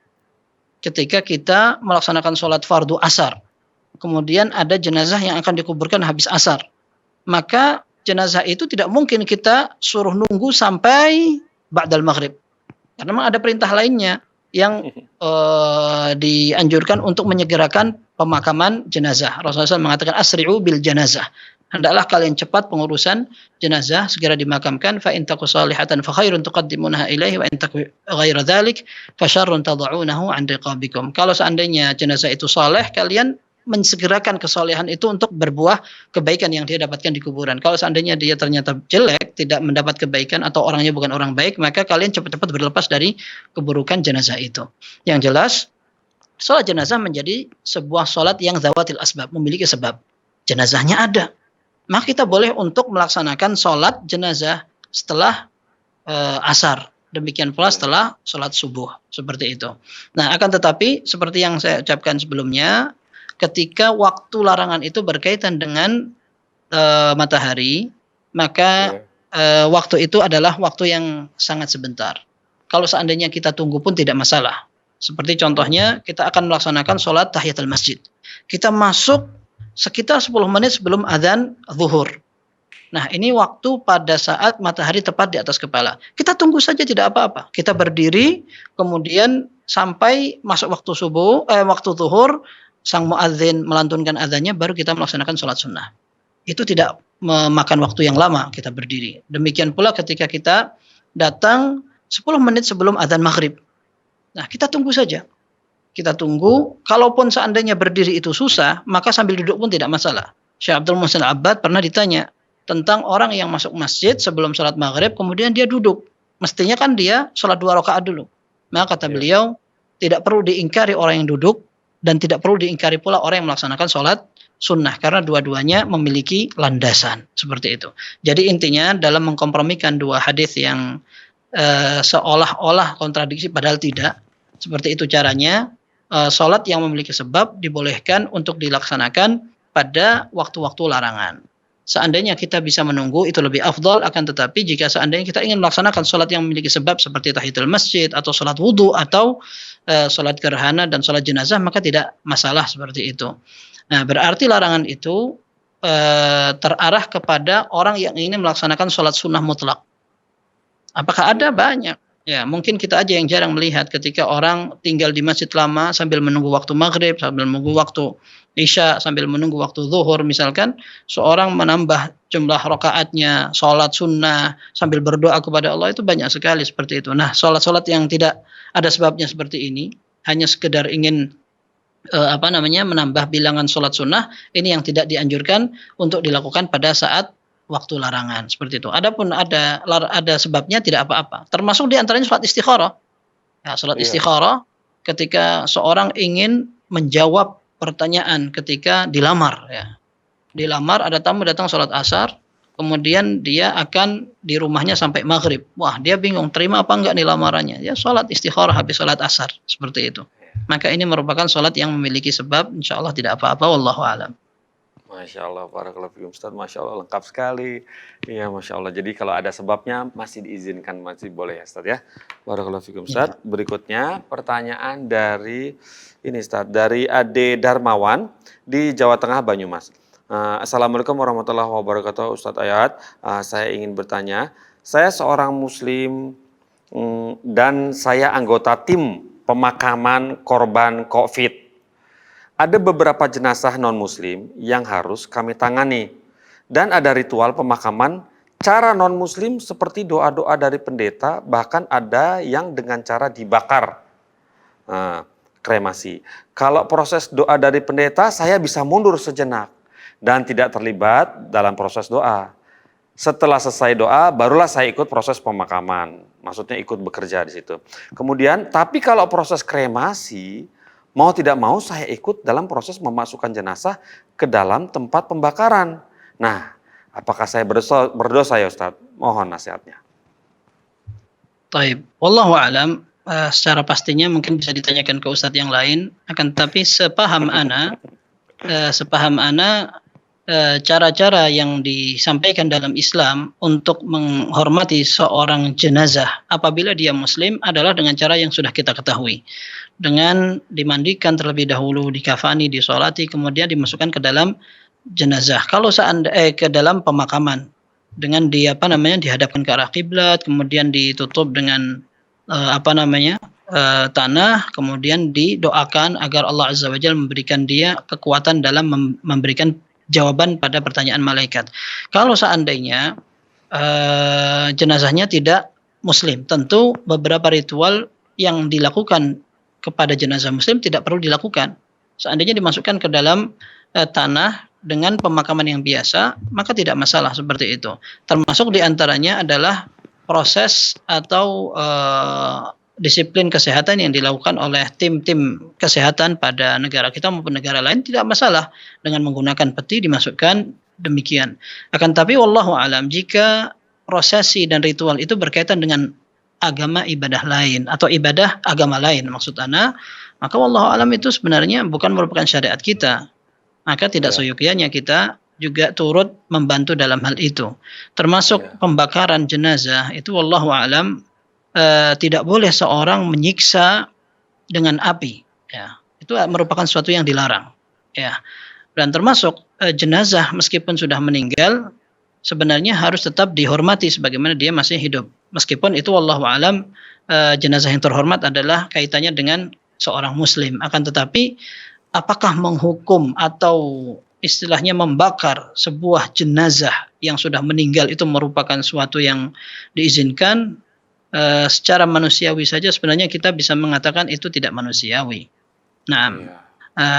Ketika kita melaksanakan sholat fardu asar, kemudian ada jenazah yang akan dikuburkan habis asar, maka jenazah itu tidak mungkin kita suruh nunggu sampai ba'dal maghrib. Karena memang ada perintah lainnya yang dianjurkan untuk menyegerakan pemakaman jenazah. Rasulullah SAW mengatakan asri'u bil janazah. Hendaklah kalian cepat pengurusan jenazah, segera dimakamkan. Fa in taku salihatan fa khairun tuqaddimunaha ilaihi wa in taku ghaira dzalik fa syarrun tad'unahu 'an riqabikum. Kalau seandainya jenazah itu saleh, kalian mensegerakan kesolehan itu untuk berbuah kebaikan yang dia dapatkan di kuburan. Kalau seandainya dia ternyata jelek, tidak mendapat kebaikan atau orangnya bukan orang baik, maka kalian cepat-cepat berlepas dari keburukan jenazah itu. Yang jelas, sholat jenazah menjadi sebuah sholat yang zawatil asbab, memiliki sebab. Jenazahnya ada. Maka kita boleh untuk melaksanakan sholat jenazah setelah asar. Demikian pula setelah sholat subuh. Seperti itu. Nah, akan tetapi, seperti yang saya ucapkan sebelumnya, ketika waktu larangan itu berkaitan dengan matahari, maka waktu itu adalah waktu yang sangat sebentar. Kalau seandainya kita tunggu pun tidak masalah. Seperti contohnya, kita akan melaksanakan sholat tahiyatul masjid. Kita masuk sekitar 10 menit sebelum adzan zuhur. Nah, ini waktu pada saat matahari tepat di atas kepala. Kita tunggu saja, tidak apa-apa. Kita berdiri, kemudian sampai masuk waktu waktu zuhur, sang muadzin melantunkan adzannya, baru kita melaksanakan sholat sunnah. Itu tidak memakan waktu yang lama kita berdiri. Demikian pula ketika kita datang 10 menit sebelum adzan maghrib. Nah, kita tunggu saja. Kita tunggu, kalaupun seandainya berdiri itu susah, maka sambil duduk pun tidak masalah. Syekh Abdul Muhsin Al-Abbad pernah ditanya tentang orang yang masuk masjid sebelum sholat maghrib, kemudian dia duduk. Mestinya kan dia sholat 2 rakaat dulu. Maka kata beliau, tidak perlu diingkari orang yang duduk, dan tidak perlu diingkari pula orang yang melaksanakan sholat sunnah, karena dua-duanya memiliki landasan seperti itu. Jadi intinya dalam mengkompromikan dua hadis yang seolah-olah kontradiksi padahal tidak, seperti itu caranya. Sholat yang memiliki sebab dibolehkan untuk dilaksanakan pada waktu-waktu larangan. Seandainya kita bisa menunggu, itu lebih afdal. Akan tetapi jika seandainya kita ingin melaksanakan sholat yang memiliki sebab seperti tahiyatul masjid atau sholat wudhu atau sholat gerhana dan sholat jenazah, maka tidak masalah seperti itu. Nah, berarti larangan itu terarah kepada orang yang ingin melaksanakan sholat sunnah mutlak. Apakah ada? Banyak. Ya, mungkin kita aja yang jarang melihat ketika orang tinggal di masjid lama sambil menunggu waktu maghrib, sambil menunggu waktu isya, sambil menunggu waktu zuhur misalkan, seorang menambah jumlah rakaatnya, sholat sunnah, sambil berdoa kepada Allah, itu banyak sekali seperti itu. Nah, sholat-sholat yang tidak ada sebabnya seperti ini, hanya sekedar ingin menambah bilangan sholat sunnah, ini yang tidak dianjurkan untuk dilakukan pada saat waktu larangan seperti itu. Adapun ada sebabnya tidak apa-apa. Termasuk di antaranya salat istikharah. Ya, salat istikharah ketika seorang ingin menjawab pertanyaan ketika dilamar, ya. Dilamar, ada tamu datang salat asar, kemudian dia akan di rumahnya sampai maghrib. Wah, dia bingung terima apa enggak nih lamarannya. Ya, salat istikharah habis salat asar seperti itu. Maka ini merupakan salat yang memiliki sebab, insyaallah tidak apa-apa, wallahu a'lam. Masya Allah, barakallahu fikum Ustaz. Masya Allah, lengkap sekali. Iya, Masya Allah. Jadi kalau ada sebabnya masih diizinkan, masih boleh ya Ustaz ya. Barakallahu fikum Ustaz. Berikutnya pertanyaan dari ini Ustaz, dari Ade Darmawan di Jawa Tengah, Banyumas. Assalamualaikum warahmatullahi wabarakatuh, Ustadz Ayat. Saya ingin bertanya, saya seorang Muslim dan saya anggota tim pemakaman korban COVID. Ada beberapa jenazah non-Muslim yang harus kami tangani. Dan ada ritual pemakaman cara non-Muslim seperti doa-doa dari pendeta, bahkan ada yang dengan cara dibakar. Kremasi. Kalau proses doa dari pendeta, saya bisa mundur sejenak dan tidak terlibat dalam proses doa. Setelah selesai doa, barulah saya ikut proses pemakaman. Maksudnya ikut bekerja di situ. Kemudian, tapi kalau proses kremasi, mau tidak mau saya ikut dalam proses memasukkan jenazah ke dalam tempat pembakaran. Nah, apakah saya berdosa ya Ustadz? Mohon nasihatnya. Taib. Wallahu a'lam. Secara pastinya mungkin bisa ditanyakan ke Ustadz yang lain. Akan tetapi sepaham ana, cara-cara yang disampaikan dalam Islam untuk menghormati seorang jenazah apabila dia Muslim adalah dengan cara yang sudah kita ketahui. Dengan dimandikan terlebih dahulu, dikafani, disolati, kemudian dimasukkan ke dalam jenazah. Kalau ke dalam pemakaman dengan dihadapkan ke arah kiblat, kemudian ditutup dengan tanah, kemudian didoakan agar Allah Azza wa Jalla memberikan dia kekuatan dalam memberikan jawaban pada pertanyaan malaikat. Kalau seandainya jenazahnya tidak Muslim, tentu beberapa ritual yang dilakukan kepada jenazah Muslim tidak perlu dilakukan. Seandainya dimasukkan ke dalam tanah dengan pemakaman yang biasa, maka tidak masalah seperti itu. Termasuk diantaranya adalah proses atau disiplin kesehatan yang dilakukan oleh tim-tim kesehatan pada negara kita maupun negara lain, tidak masalah dengan menggunakan peti dimasukkan demikian. Akan tapi wallahu alam, jika prosesi dan ritual itu berkaitan dengan agama ibadah lain atau ibadah agama lain maksud ana, maka wallahu alam itu sebenarnya bukan merupakan syariat kita. Maka tidak seyogyanya kita juga turut membantu dalam hal itu. Termasuk pembakaran jenazah itu wallahu alam, tidak boleh seorang menyiksa dengan api, ya. Itu merupakan sesuatu yang dilarang, ya. Dan termasuk jenazah meskipun sudah meninggal sebenarnya harus tetap dihormati sebagaimana dia masih hidup. Meskipun itu wallahu alam jenazah yang terhormat adalah kaitannya dengan seorang Muslim. Akan tetapi apakah menghukum atau istilahnya membakar sebuah jenazah yang sudah meninggal itu merupakan suatu yang diizinkan? Secara manusiawi saja sebenarnya kita bisa mengatakan itu tidak manusiawi. Nah,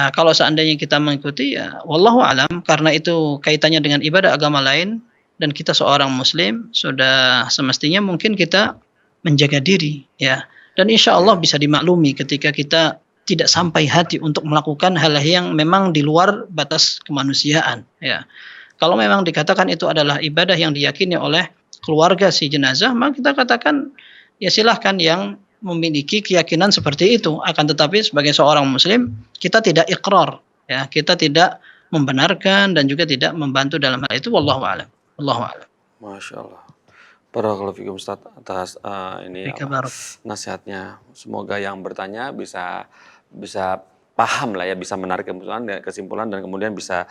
kalau seandainya kita mengikuti, ya wallahu alam, karena itu kaitannya dengan ibadah agama lain dan kita seorang Muslim, sudah semestinya mungkin kita menjaga diri, ya. Dan insya Allah bisa dimaklumi ketika kita tidak sampai hati untuk melakukan hal yang memang di luar batas kemanusiaan, ya. Kalau memang dikatakan itu adalah ibadah yang diyakini oleh keluarga si jenazah, maka kita katakan ya silahkan yang memiliki keyakinan seperti itu. Akan tetapi sebagai seorang Muslim kita tidak ikrar, ya, kita tidak membenarkan dan juga tidak membantu dalam hal itu. Wallahu a'lam. Wallahu a'lam. Masya Allah. Barakallahu fikum Ustaz atas nasihatnya. Semoga yang bertanya bisa paham lah ya, bisa menarik kesimpulan dan kemudian bisa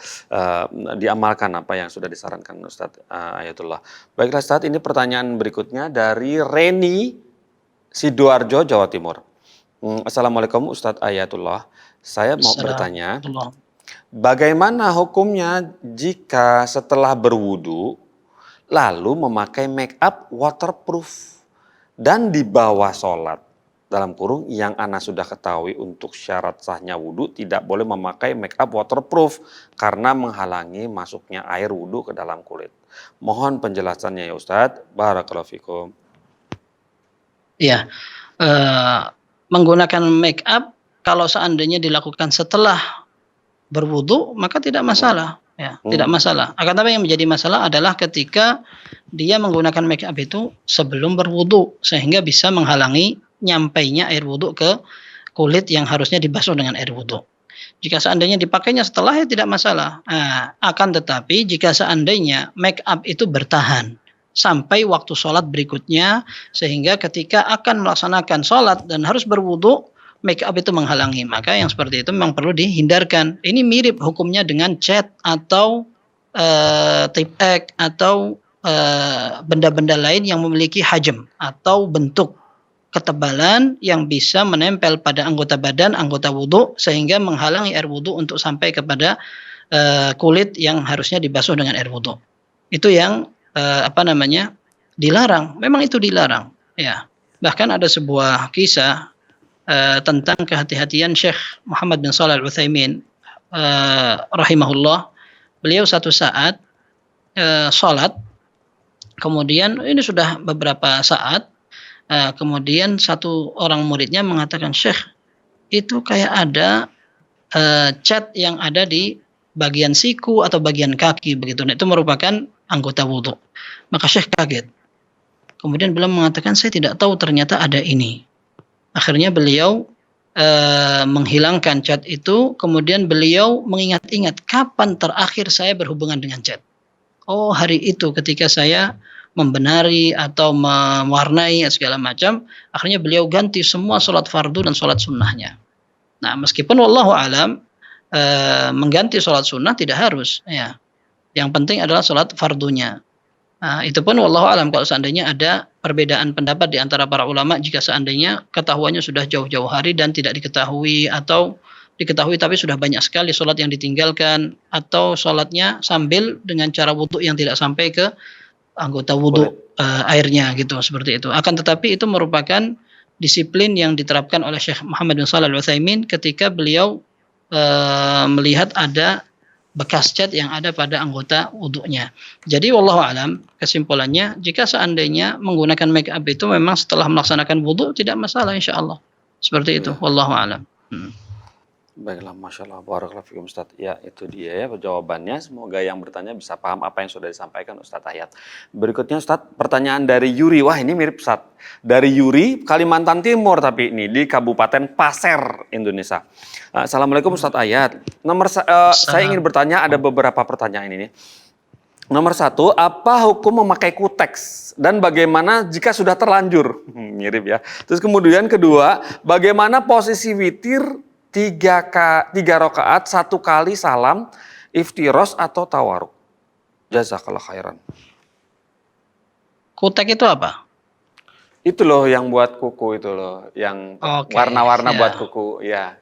diamalkan apa yang sudah disarankan Ustadz Ayatullah. Baiklah Ustadz, ini pertanyaan berikutnya dari Reni Sidoarjo, Jawa Timur. Assalamualaikum Ustadz Ayatullah. Saya mau bertanya, bagaimana hukumnya jika setelah berwudu lalu memakai make up waterproof dan di bawah sholat? Dalam kurung yang ana sudah ketahui untuk syarat sahnya wudhu tidak boleh memakai make up waterproof karena menghalangi masuknya air wudhu ke dalam kulit. Mohon penjelasannya ya Ustadz. Barakallahu fikum. Ya, menggunakan make up kalau seandainya dilakukan setelah berwudhu maka tidak masalah, ya, tidak masalah. Akan tapi yang menjadi masalah adalah ketika dia menggunakan make up itu sebelum berwudhu sehingga bisa menghalangi nyampainya air wudhu ke kulit yang harusnya dibasuh dengan air wudhu. Jika seandainya dipakainya setelah, ya tidak masalah. Akan tetapi jika seandainya make up itu bertahan sampai waktu sholat berikutnya, sehingga ketika akan melaksanakan sholat dan harus berwudhu, make up itu menghalangi, maka yang seperti itu memang perlu dihindarkan. Ini mirip hukumnya dengan cat atau tip X atau benda-benda lain yang memiliki hajm atau bentuk ketebalan yang bisa menempel pada anggota badan, anggota wudhu, sehingga menghalangi air wudhu untuk sampai kepada kulit yang harusnya dibasuh dengan air wudhu. Itu yang dilarang. Memang itu dilarang. Ya. Bahkan ada sebuah kisah tentang kehati-hatian Syekh Muhammad bin Shalih Al-Utsaimin rahimahullah. Beliau satu saat sholat, kemudian ini sudah beberapa saat, kemudian satu orang muridnya mengatakan, Syekh, itu kayak ada cat yang ada di bagian siku atau bagian kaki begitu. Nah, itu merupakan anggota wudhu. Maka Syekh kaget. Kemudian beliau mengatakan, saya tidak tahu ternyata ada ini. Akhirnya beliau menghilangkan cat itu, kemudian beliau mengingat-ingat kapan terakhir saya berhubungan dengan cat. Oh, hari itu ketika saya membenari atau mewarnai segala macam, akhirnya beliau ganti semua sholat fardu dan sholat sunnahnya. Nah, meskipun wallahu alam mengganti sholat sunnah tidak harus, ya. Yang penting adalah sholat fardunya. Nah, itu pun wallahu alam kalau seandainya ada perbedaan pendapat di antara para ulama, jika seandainya ketahuannya sudah jauh-jauh hari dan tidak diketahui, atau diketahui tapi sudah banyak sekali sholat yang ditinggalkan, atau sholatnya sambil dengan cara wudhu yang tidak sampai ke anggota wudhu airnya gitu, seperti itu. Akan tetapi itu merupakan disiplin yang diterapkan oleh Syekh Muhammad bin Shalih Al-Utsaimin ketika beliau melihat ada bekas cat yang ada pada anggota wudhunya. Jadi wallahu alam, kesimpulannya jika seandainya menggunakan make up itu memang setelah melaksanakan wudhu tidak masalah insyaallah. Seperti itu, wallahu alam. Baiklah, Masya Allah, barakallahu fikum Ustaz. Ya, itu dia ya jawabannya. Semoga yang bertanya bisa paham apa yang sudah disampaikan Ustaz Hayat. Berikutnya Ustaz, pertanyaan dari Yuri. Wah, ini mirip Ustaz. Dari Yuri, Kalimantan Timur, tapi ini di Kabupaten Pasir, Indonesia. Assalamualaikum Ustaz Hayat. Saya ingin bertanya, ada beberapa pertanyaan ini. Nomor 1, apa hukum memakai kuteks? Dan bagaimana jika sudah terlanjur? Mirip ya. Terus kemudian kedua, bagaimana posisi witir 3 rakaat 1 kali salam, iftiros atau tawaruk? Jazakallah khairan. Kutek itu apa? Itu loh yang buat kuku itu loh, yang warna-warna buat kuku, ya.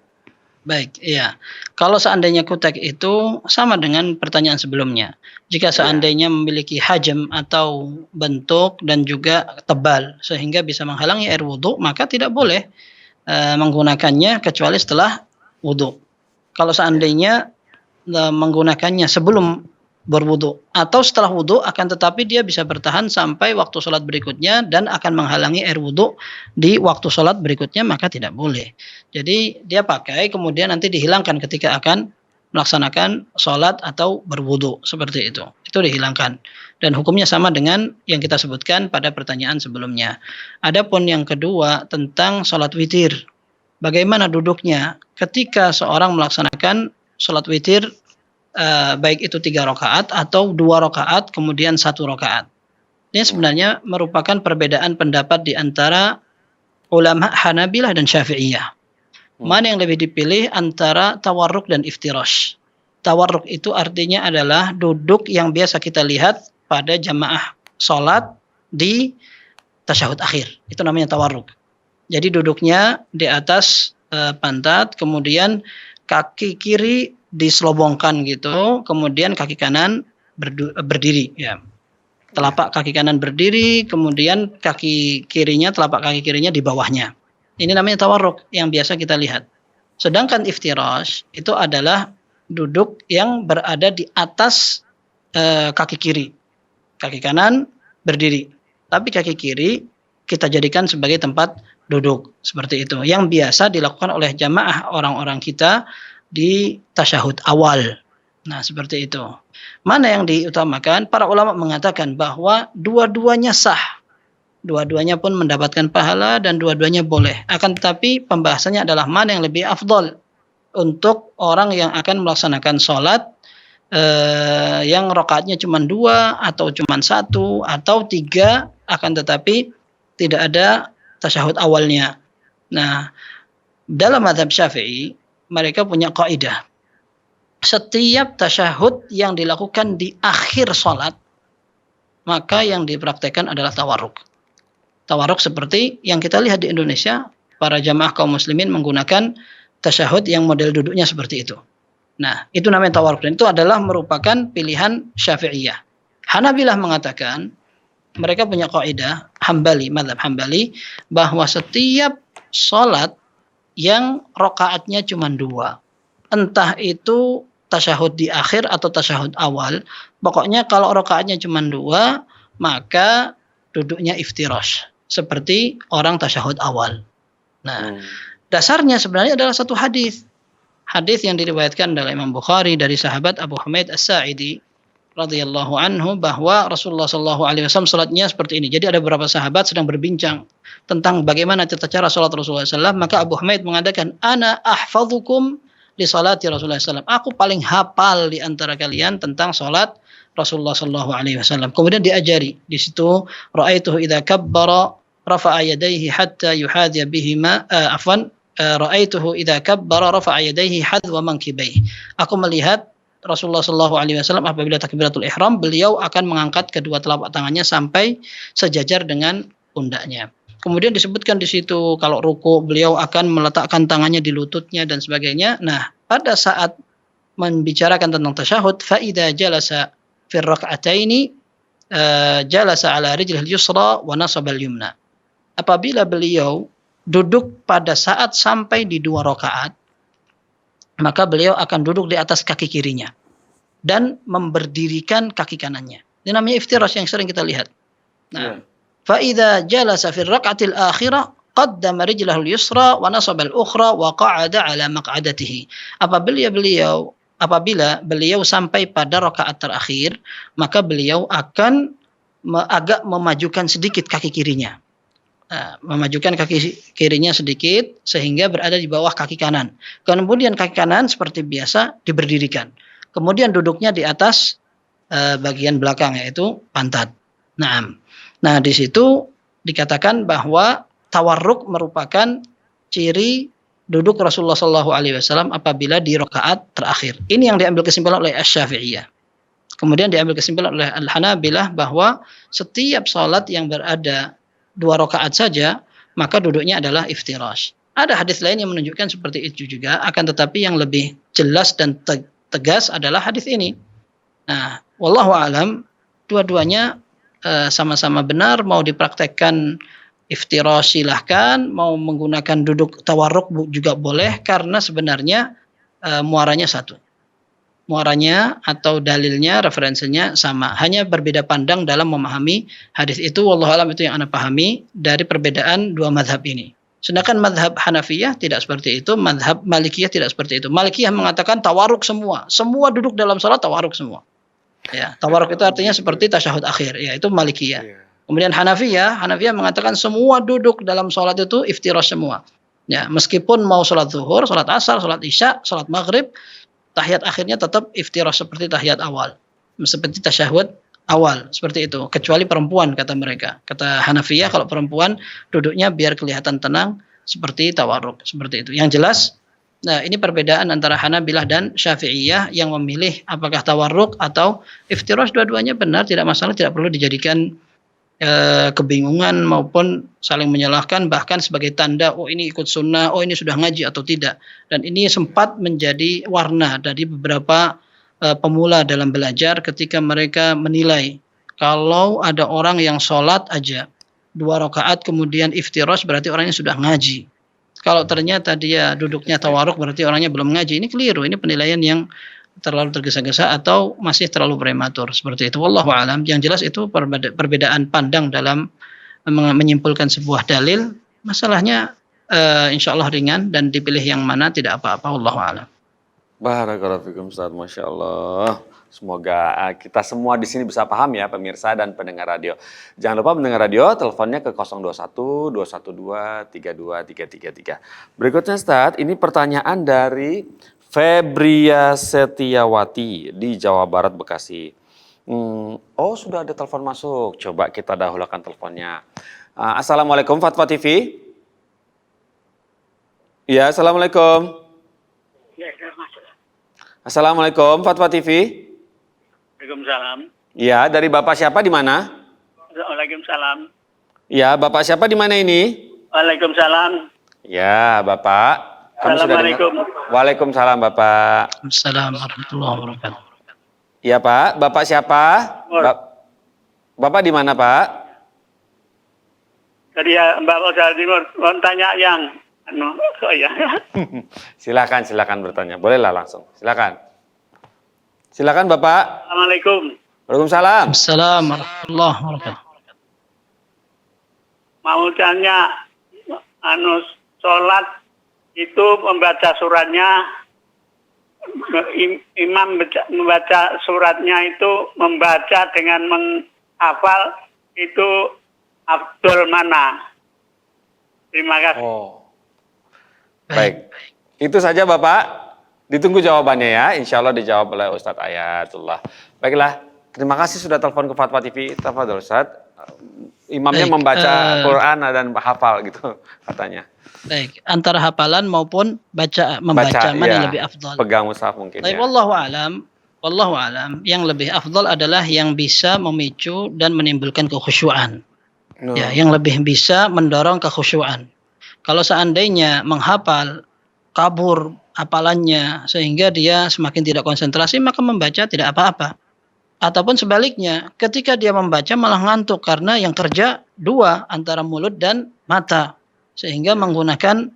Baik, iya. Kalau seandainya kutek itu sama dengan pertanyaan sebelumnya. Jika seandainya memiliki hajm atau bentuk dan juga tebal sehingga bisa menghalangi air wudhu, maka tidak boleh menggunakannya kecuali setelah wudhu. Kalau seandainya menggunakannya sebelum berwudhu atau setelah wudhu, akan tetapi dia bisa bertahan sampai waktu sholat berikutnya dan akan menghalangi air wudhu di waktu sholat berikutnya, maka tidak boleh. Jadi dia pakai kemudian nanti dihilangkan ketika akan melaksanakan sholat atau berwudhu, seperti itu. Itu dihilangkan. Dan hukumnya sama dengan yang kita sebutkan pada pertanyaan sebelumnya. Adapun yang kedua tentang sholat witir. Bagaimana duduknya ketika seorang melaksanakan sholat witir, baik itu 3 rakaat atau 2 rakaat kemudian 1 rakaat. Ini sebenarnya merupakan perbedaan pendapat di antara ulama Hanabilah dan Syafi'iyah. Mana yang lebih dipilih antara tawarruk dan iftirash. Tawarruk itu artinya adalah duduk yang biasa kita lihat pada jamaah sholat di tasyahud akhir. Itu namanya tawarruk. Jadi duduknya di atas pantat, kemudian kaki kiri diselobongkan gitu, kemudian kaki kanan berdiri. Ya. Telapak kaki kanan berdiri, kemudian telapak kaki kirinya di bawahnya. Ini namanya tawarruk yang biasa kita lihat. Sedangkan iftirash itu adalah duduk yang berada di atas kaki kiri. Kaki kanan berdiri, tapi kaki kiri kita jadikan sebagai tempat duduk, seperti itu. Yang biasa dilakukan oleh jamaah orang-orang kita di tasyahud awal. Nah, seperti itu. Mana yang diutamakan? Para ulama mengatakan bahwa dua-duanya sah. Dua-duanya pun mendapatkan pahala dan dua-duanya boleh. Akan tetapi pembahasannya adalah mana yang lebih afdol untuk orang yang akan melaksanakan sholat yang rakaatnya cuma 2 atau cuma 1 atau 3, akan tetapi tidak ada tasyahud awalnya. Nah, Dalam mazhab Syafi'i, mereka punya kaidah. Setiap tasyahud yang dilakukan di akhir sholat, maka yang dipraktekkan adalah tawarruk. Tawarruk seperti yang kita lihat di Indonesia, para jamaah kaum muslimin menggunakan tasyahud yang model duduknya seperti itu. Nah, itu namanya tawarruk, dan itu adalah merupakan pilihan Syafi'iyah. Hanabilah mengatakan, mereka punya kaidah Hambali, mazhab Hambali, bahwa setiap sholat yang rokaatnya cuma 2, entah itu tasyahud di akhir atau tasyahud awal, pokoknya kalau rokaatnya cuma 2, maka duduknya iftirash, seperti orang tasyahud awal. Nah, dasarnya sebenarnya adalah satu hadis yang diriwayatkan oleh Imam Bukhari dari sahabat Abu Humaid As-Sa'idi radhiyallahu anhu, bahwa Rasulullah sallallahu alaihi wasallam salatnya seperti ini. Jadi ada beberapa sahabat sedang berbincang tentang bagaimana tata cara salat Rasulullah SAW, maka Abu Humaid mengatakan, ana ahfadzukum li salati Rasulullah SAW. Aku paling hafal di antara kalian tentang salat Rasulullah sallallahu alaihi wasallam. Kemudian diajari di situ, ra'aituhu idza kabbara rafa'a yadayhi hatta yuhadhiya bihima ra'aituhu idza kabbara rafa'a yadayhi hadwa mankibaihi. Aku melihat Rasulullah sallallahu alaihi wasallam apabila takbiratul ihram, beliau akan mengangkat kedua telapak tangannya sampai sejajar dengan pundaknya. Kemudian disebutkan di situ kalau ruku beliau akan meletakkan tangannya di lututnya dan sebagainya. Nah, pada saat membicarakan tentang tasyahud, fa idza jalasa fi rak'ataini jalasa ala rijlihil yusra wa nasaba al-yumna. Apabila beliau duduk pada saat sampai di 2 rakaat, maka beliau akan duduk di atas kaki kirinya dan memberdirikan kaki kanannya. Ini namanya iftirash yang sering kita lihat. Nah, fa idza jalasa fi rak'atil akhirah qaddama rijlahul yusra wa nasaba al-ukhra wa qa'ada ala maq'adatihi. Apabila beliau sampai pada rakaat terakhir, maka beliau akan agak memajukan sedikit kaki kirinya. Memajukan kaki kirinya sedikit sehingga berada di bawah kaki kanan. Kemudian kaki kanan seperti biasa diberdirikan. Kemudian duduknya di atas bagian belakang, yaitu pantat. Nah, di situ dikatakan bahwa tawarruk merupakan ciri duduk Rasulullah SAW apabila di rakaat terakhir. Ini yang diambil kesimpulan oleh Asy-Syafi'iyah. Kemudian diambil kesimpulan oleh Al-Hanabilah bahwa setiap salat yang berada 2 rakaat saja, maka duduknya adalah iftirash. Ada hadis lain yang menunjukkan seperti itu juga, akan tetapi yang lebih jelas dan tegas adalah hadis ini. Nah, wallahu alam, dua-duanya sama-sama benar. Mau dipraktekkan iftirash silahkan, mau menggunakan duduk tawarruk juga boleh, karena sebenarnya muaranya satu. Muaranya atau dalilnya, referensinya sama, hanya berbeda pandang dalam memahami hadis itu. Wallahu alam, itu yang anda pahami dari perbedaan 2 mazhab ini. Sedangkan mazhab Hanafiyah tidak seperti itu, mazhab Malikiyah tidak seperti itu. Malikiyah mengatakan tawarruk semua duduk dalam salat tawarruk semua. Ya, tawarruk itu artinya seperti tasyahud akhir, yaitu Malikiyah. Kemudian Hanafiyah mengatakan semua duduk dalam salat itu iftirash semua. Ya, meskipun mau salat zuhur, salat asar, salat isya, salat maghrib, tahiyat akhirnya tetap iftirash seperti tahiyat awal, seperti tasyahud awal, seperti itu. Kecuali perempuan, kata mereka. Kata Hanafiyah, kalau perempuan duduknya biar kelihatan tenang, seperti tawarruk, seperti itu. Yang jelas, nah ini perbedaan antara Hanabilah dan Syafi'iyah yang memilih apakah tawarruk atau iftirash. Dua-duanya benar, tidak masalah, tidak perlu dijadikan kebingungan maupun saling menyalahkan, bahkan sebagai tanda oh ini ikut sunnah, oh ini sudah ngaji atau tidak. Dan ini sempat menjadi warna dari beberapa pemula dalam belajar ketika mereka menilai kalau ada orang yang sholat aja 2 rakaat kemudian iftirash, berarti orangnya sudah ngaji. Kalau ternyata dia duduknya tawarruk, berarti orangnya belum ngaji. Ini keliru, ini penilaian yang terlalu tergesa-gesa atau masih terlalu prematur, seperti itu. Wallahu alam. Yang jelas itu perbedaan pandang dalam menyimpulkan sebuah dalil. Masalahnya insya Allah ringan, dan dipilih yang mana tidak apa-apa. Wallahu alam. Barakallahu fikum Ustaz, Masya Allah. Semoga kita semua di sini bisa paham ya, pemirsa dan pendengar radio. Jangan lupa pendengar radio, teleponnya ke 021 212 32333. Berikutnya Ustaz, ini pertanyaan dari Febria Setiawati di Jawa Barat, Bekasi. Oh, sudah ada telepon masuk. Coba kita dahulukan teleponnya. Assalamualaikum Fatwa TV. Ya, assalamualaikum. Assalamualaikum, Fatwa TV. Waalaikumsalam. Ya, dari Bapak siapa di mana? Waalaikumsalam. Ya, Bapak siapa di mana ini? Waalaikumsalam. Ya, Bapak. Kami sudah dengar. Assalamualaikum. Waalaikumsalam, Bapak. Assalamualaikum warahmatullahi wabarakatuh. Ya, Pak. Bapak siapa? Bapak di mana, Pak? Tadi ya Mbak Jawa Timur mau tanya yang ya. Silakan bertanya. Bolehlah langsung. Silakan, Bapak. Assalamualaikum. Waalaikumsalam. Assalamualaikum warahmatullahi wabarakatuh. Mau tanya sholat itu membaca suratnya imam membaca suratnya itu membaca dengan menghafal itu afdol mana? Terima kasih. Oh. Baik. Itu saja Bapak. Ditunggu jawabannya ya. Insya Allah dijawab oleh Ustadz Ayatullah. Baiklah. Terima kasih sudah telepon ke Fatwa TV. Tafadhol Ustadz. Imamnya Baik, membaca Quran dan hafal gitu katanya. Baik, antara hafalan maupun membaca mana yang lebih afdal? Pegang mushaf mungkin Baik, ya. wallahu alam, yang lebih afdal adalah yang bisa memicu dan menimbulkan kekhusyuan. Ya, yang lebih bisa mendorong kekhusyuan. Kalau seandainya menghafal kabur hafalannya sehingga dia semakin tidak konsentrasi, maka membaca tidak apa-apa. Ataupun sebaliknya, ketika dia membaca malah ngantuk karena yang kerja dua antara mulut dan mata, sehingga menggunakan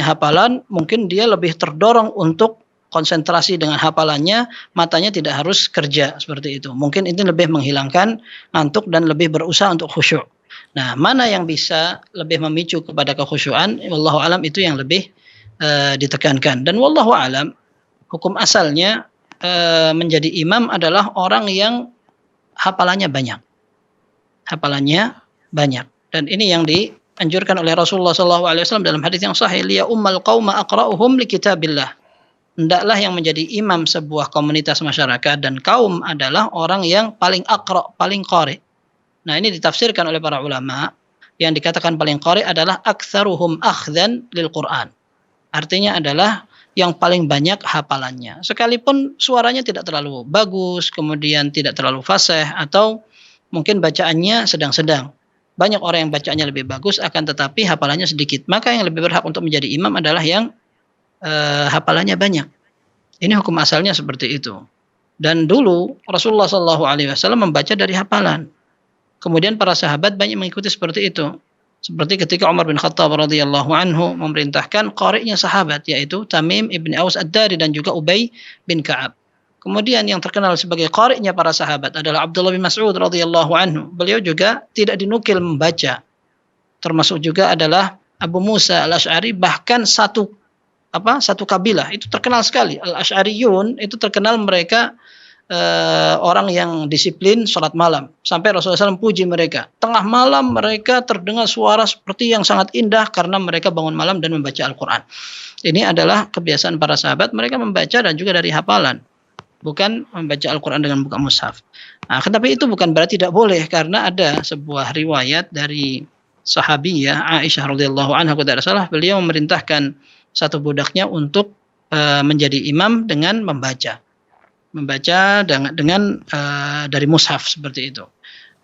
hafalan, mungkin dia lebih terdorong untuk konsentrasi dengan hafalannya, matanya tidak harus kerja seperti itu. Mungkin itu lebih menghilangkan ngantuk dan lebih berusaha untuk khusyuk. Nah, mana yang bisa lebih memicu kepada kekhusyuan? Wallahu alam itu yang lebih ditekankan. Dan wallahu alam, hukum asalnya menjadi imam adalah orang yang hafalannya banyak. Dan ini yang dianjurkan oleh Rasulullah SAW dalam hadis yang sahih, liya ummal qauma aqra'uhum li kitabillah. Hendaklah yang menjadi imam sebuah komunitas masyarakat dan kaum adalah orang yang paling aqra', paling qari. Nah, ini ditafsirkan oleh para ulama. Yang dikatakan paling qari adalah aktsaruhum akhdhan lil Qur'an. Artinya adalah yang paling banyak hafalannya. Sekalipun suaranya tidak terlalu bagus, kemudian tidak terlalu fasih, atau mungkin bacaannya sedang-sedang. Banyak orang yang bacaannya lebih bagus, akan tetapi hafalannya sedikit. Maka yang lebih berhak untuk menjadi imam adalah yang hafalannya banyak. Ini hukum asalnya seperti itu. Dan dulu Rasulullah SAW membaca dari hafalan. Kemudian para sahabat banyak mengikuti seperti itu. Seperti ketika Umar bin Khattab radhiyallahu anhu memerintahkan qari'nya sahabat, yaitu Tamim ibn Aus Ad-Dari dan juga Ubay bin Ka'ab. Kemudian yang terkenal sebagai qari'nya para sahabat adalah Abdullah bin Mas'ud radhiyallahu anhu. Beliau juga tidak dinukil membaca. Termasuk juga adalah Abu Musa Al-Asy'ari, bahkan satu kabilah itu terkenal sekali. Al-Asy'ariyun itu terkenal mereka orang yang disiplin sholat malam. Sampai Rasulullah SAW puji mereka. Tengah malam mereka terdengar suara seperti yang sangat indah karena mereka bangun malam dan membaca Al-Quran. Ini adalah kebiasaan para sahabat. Mereka membaca dan juga dari hafalan. Bukan membaca Al-Quran dengan buka mushaf. Nah, tetapi itu bukan berarti tidak boleh. Karena ada sebuah riwayat dari sahabiyah Aisyah radhiyallahu anha, kalau tidak salah, beliau memerintahkan satu budaknya untuk menjadi imam dengan membaca dengan dari mushaf seperti itu.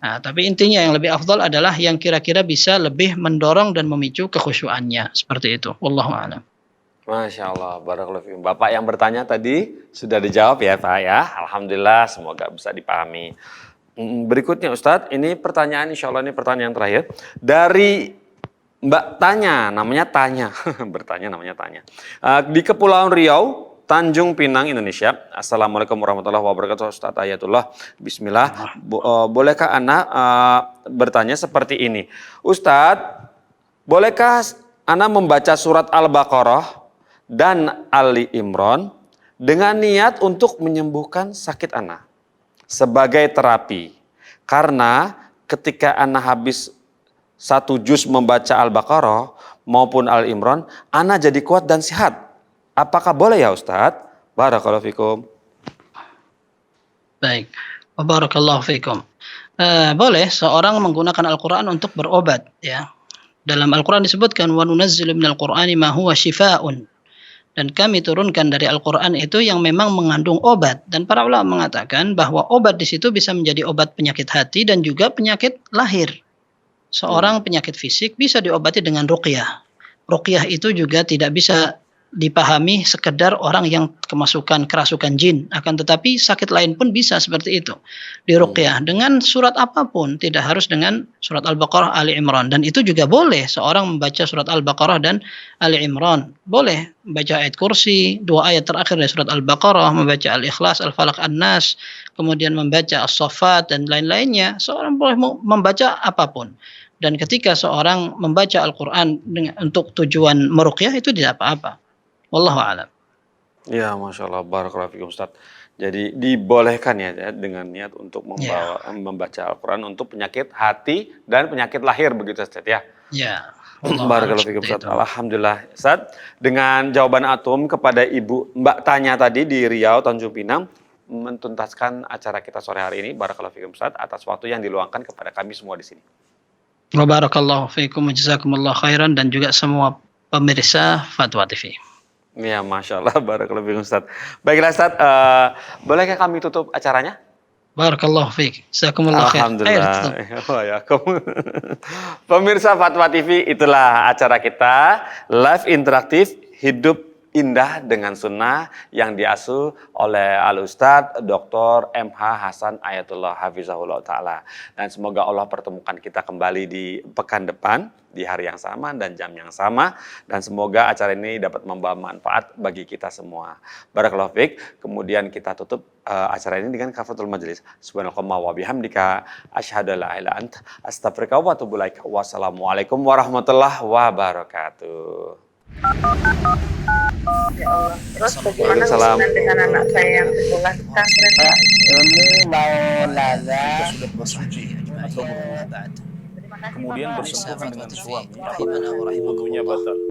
Nah, tapi intinya yang lebih afdal adalah yang kira-kira bisa lebih mendorong dan memicu kekhusyuannya seperti itu. Wallahu a'lam. Masya Allah, barakallahu fiikum. Bapak yang bertanya tadi sudah dijawab ya Pak ya. Alhamdulillah, semoga bisa dipahami. Berikutnya Ustadz, ini pertanyaan, insya Allah ini pertanyaan terakhir dari Mbak Tanya, namanya Tanya, bertanya namanya Tanya. Di Kepulauan Riau, Tanjung Pinang, Indonesia. Assalamualaikum warahmatullahi wabarakatuh. Ustaz Ayatullah. Bismillah. Bolehkah Ana bertanya seperti ini? Ustadz, bolehkah Ana membaca surat Al-Baqarah dan Ali Imran dengan niat untuk menyembuhkan sakit Ana sebagai terapi? Karena ketika Ana habis satu juz membaca Al-Baqarah maupun Ali Imran, Ana jadi kuat dan sehat. Apakah boleh ya Ustadz? Barakallahu fikum. Baik. Barakallahu fikum. Boleh seorang menggunakan Al-Quran untuk berobat, ya. Dalam Al-Quran disebutkan wa nunazzilu minal Qur'ani ma huwa shifaa'un, dan kami turunkan dari Al-Quran itu yang memang mengandung obat. Dan para ulama mengatakan bahwa obat di situ bisa menjadi obat penyakit hati dan juga penyakit lahir. Seorang penyakit fisik bisa diobati dengan ruqyah. Ruqyah itu juga tidak bisa dipahami sekedar orang yang kerasukan jin, akan tetapi sakit lain pun bisa seperti itu diruqyah dengan surat apapun, tidak harus dengan surat Al-Baqarah, Ali Imran. Dan itu juga boleh seorang membaca surat Al-Baqarah dan Ali Imran, boleh membaca ayat kursi, 2 ayat terakhir dari surat Al-Baqarah, membaca Al-Ikhlas, Al-Falaq, An-Nas, kemudian membaca As-Saffat dan lain-lainnya. Seorang boleh membaca apapun. Dan ketika seorang membaca Al-Quran untuk tujuan meruqyah itu tidak apa-apa. Wallahu a'lam. Ya, Masya Allah, barakallahu fikum Ustaz. Jadi dibolehkan ya dengan niat untuk membaca Al-Quran untuk penyakit hati dan penyakit lahir begitu Ustaz ya. Ya. Barakallahu fikum Ustaz. Alhamdulillah Ustaz, dengan jawaban Atum kepada Ibu Mbak Tanya tadi di Riau, Tanjung Pinang, mentuntaskan acara kita sore hari ini. Barakallahu fikum Ustaz atas waktu yang diluangkan kepada kami semua di sini. Wa barakallahu fikum wa jazakumullah khairan, dan juga semua pemirsa Fatwa TV. Ya, Masya Allah, barakallahu fikum Ustaz. Baiklah Ustaz, bolehkah kami tutup acaranya? Barakallahu fiik. Jazakumullah khair. Alhamdulillah. Pemirsa Fatwa TV, itulah acara kita live interaktif hidup indah dengan sunnah yang diasuh oleh Al-Ustadz Dr. MH Hasan Ayatullah Hafizahullah Ta'ala. Dan semoga Allah pertemukan kita kembali di pekan depan, di hari yang sama dan jam yang sama. Dan semoga acara ini dapat membawa manfaat bagi kita semua. Barakallahu fiik. Kemudian kita tutup acara ini dengan kafaratul majelis. Subhanallah wa bihamdika asyhadu an la ilaha illa anta astaghfiruka wa atubu ilaik. Wassalamualaikum warahmatullahi wabarakatuh. Ya Allah. Terus bagaimana Waalaikumsalam. hubungan dengan anak saya yang sekolah di pesantren? Ini mau nanya sudah bersuci atau berumah, Terima kasih kemudian Bapak. bersentuhan dengan suami, Rahimana wa rahimakumullah. wudunya batal.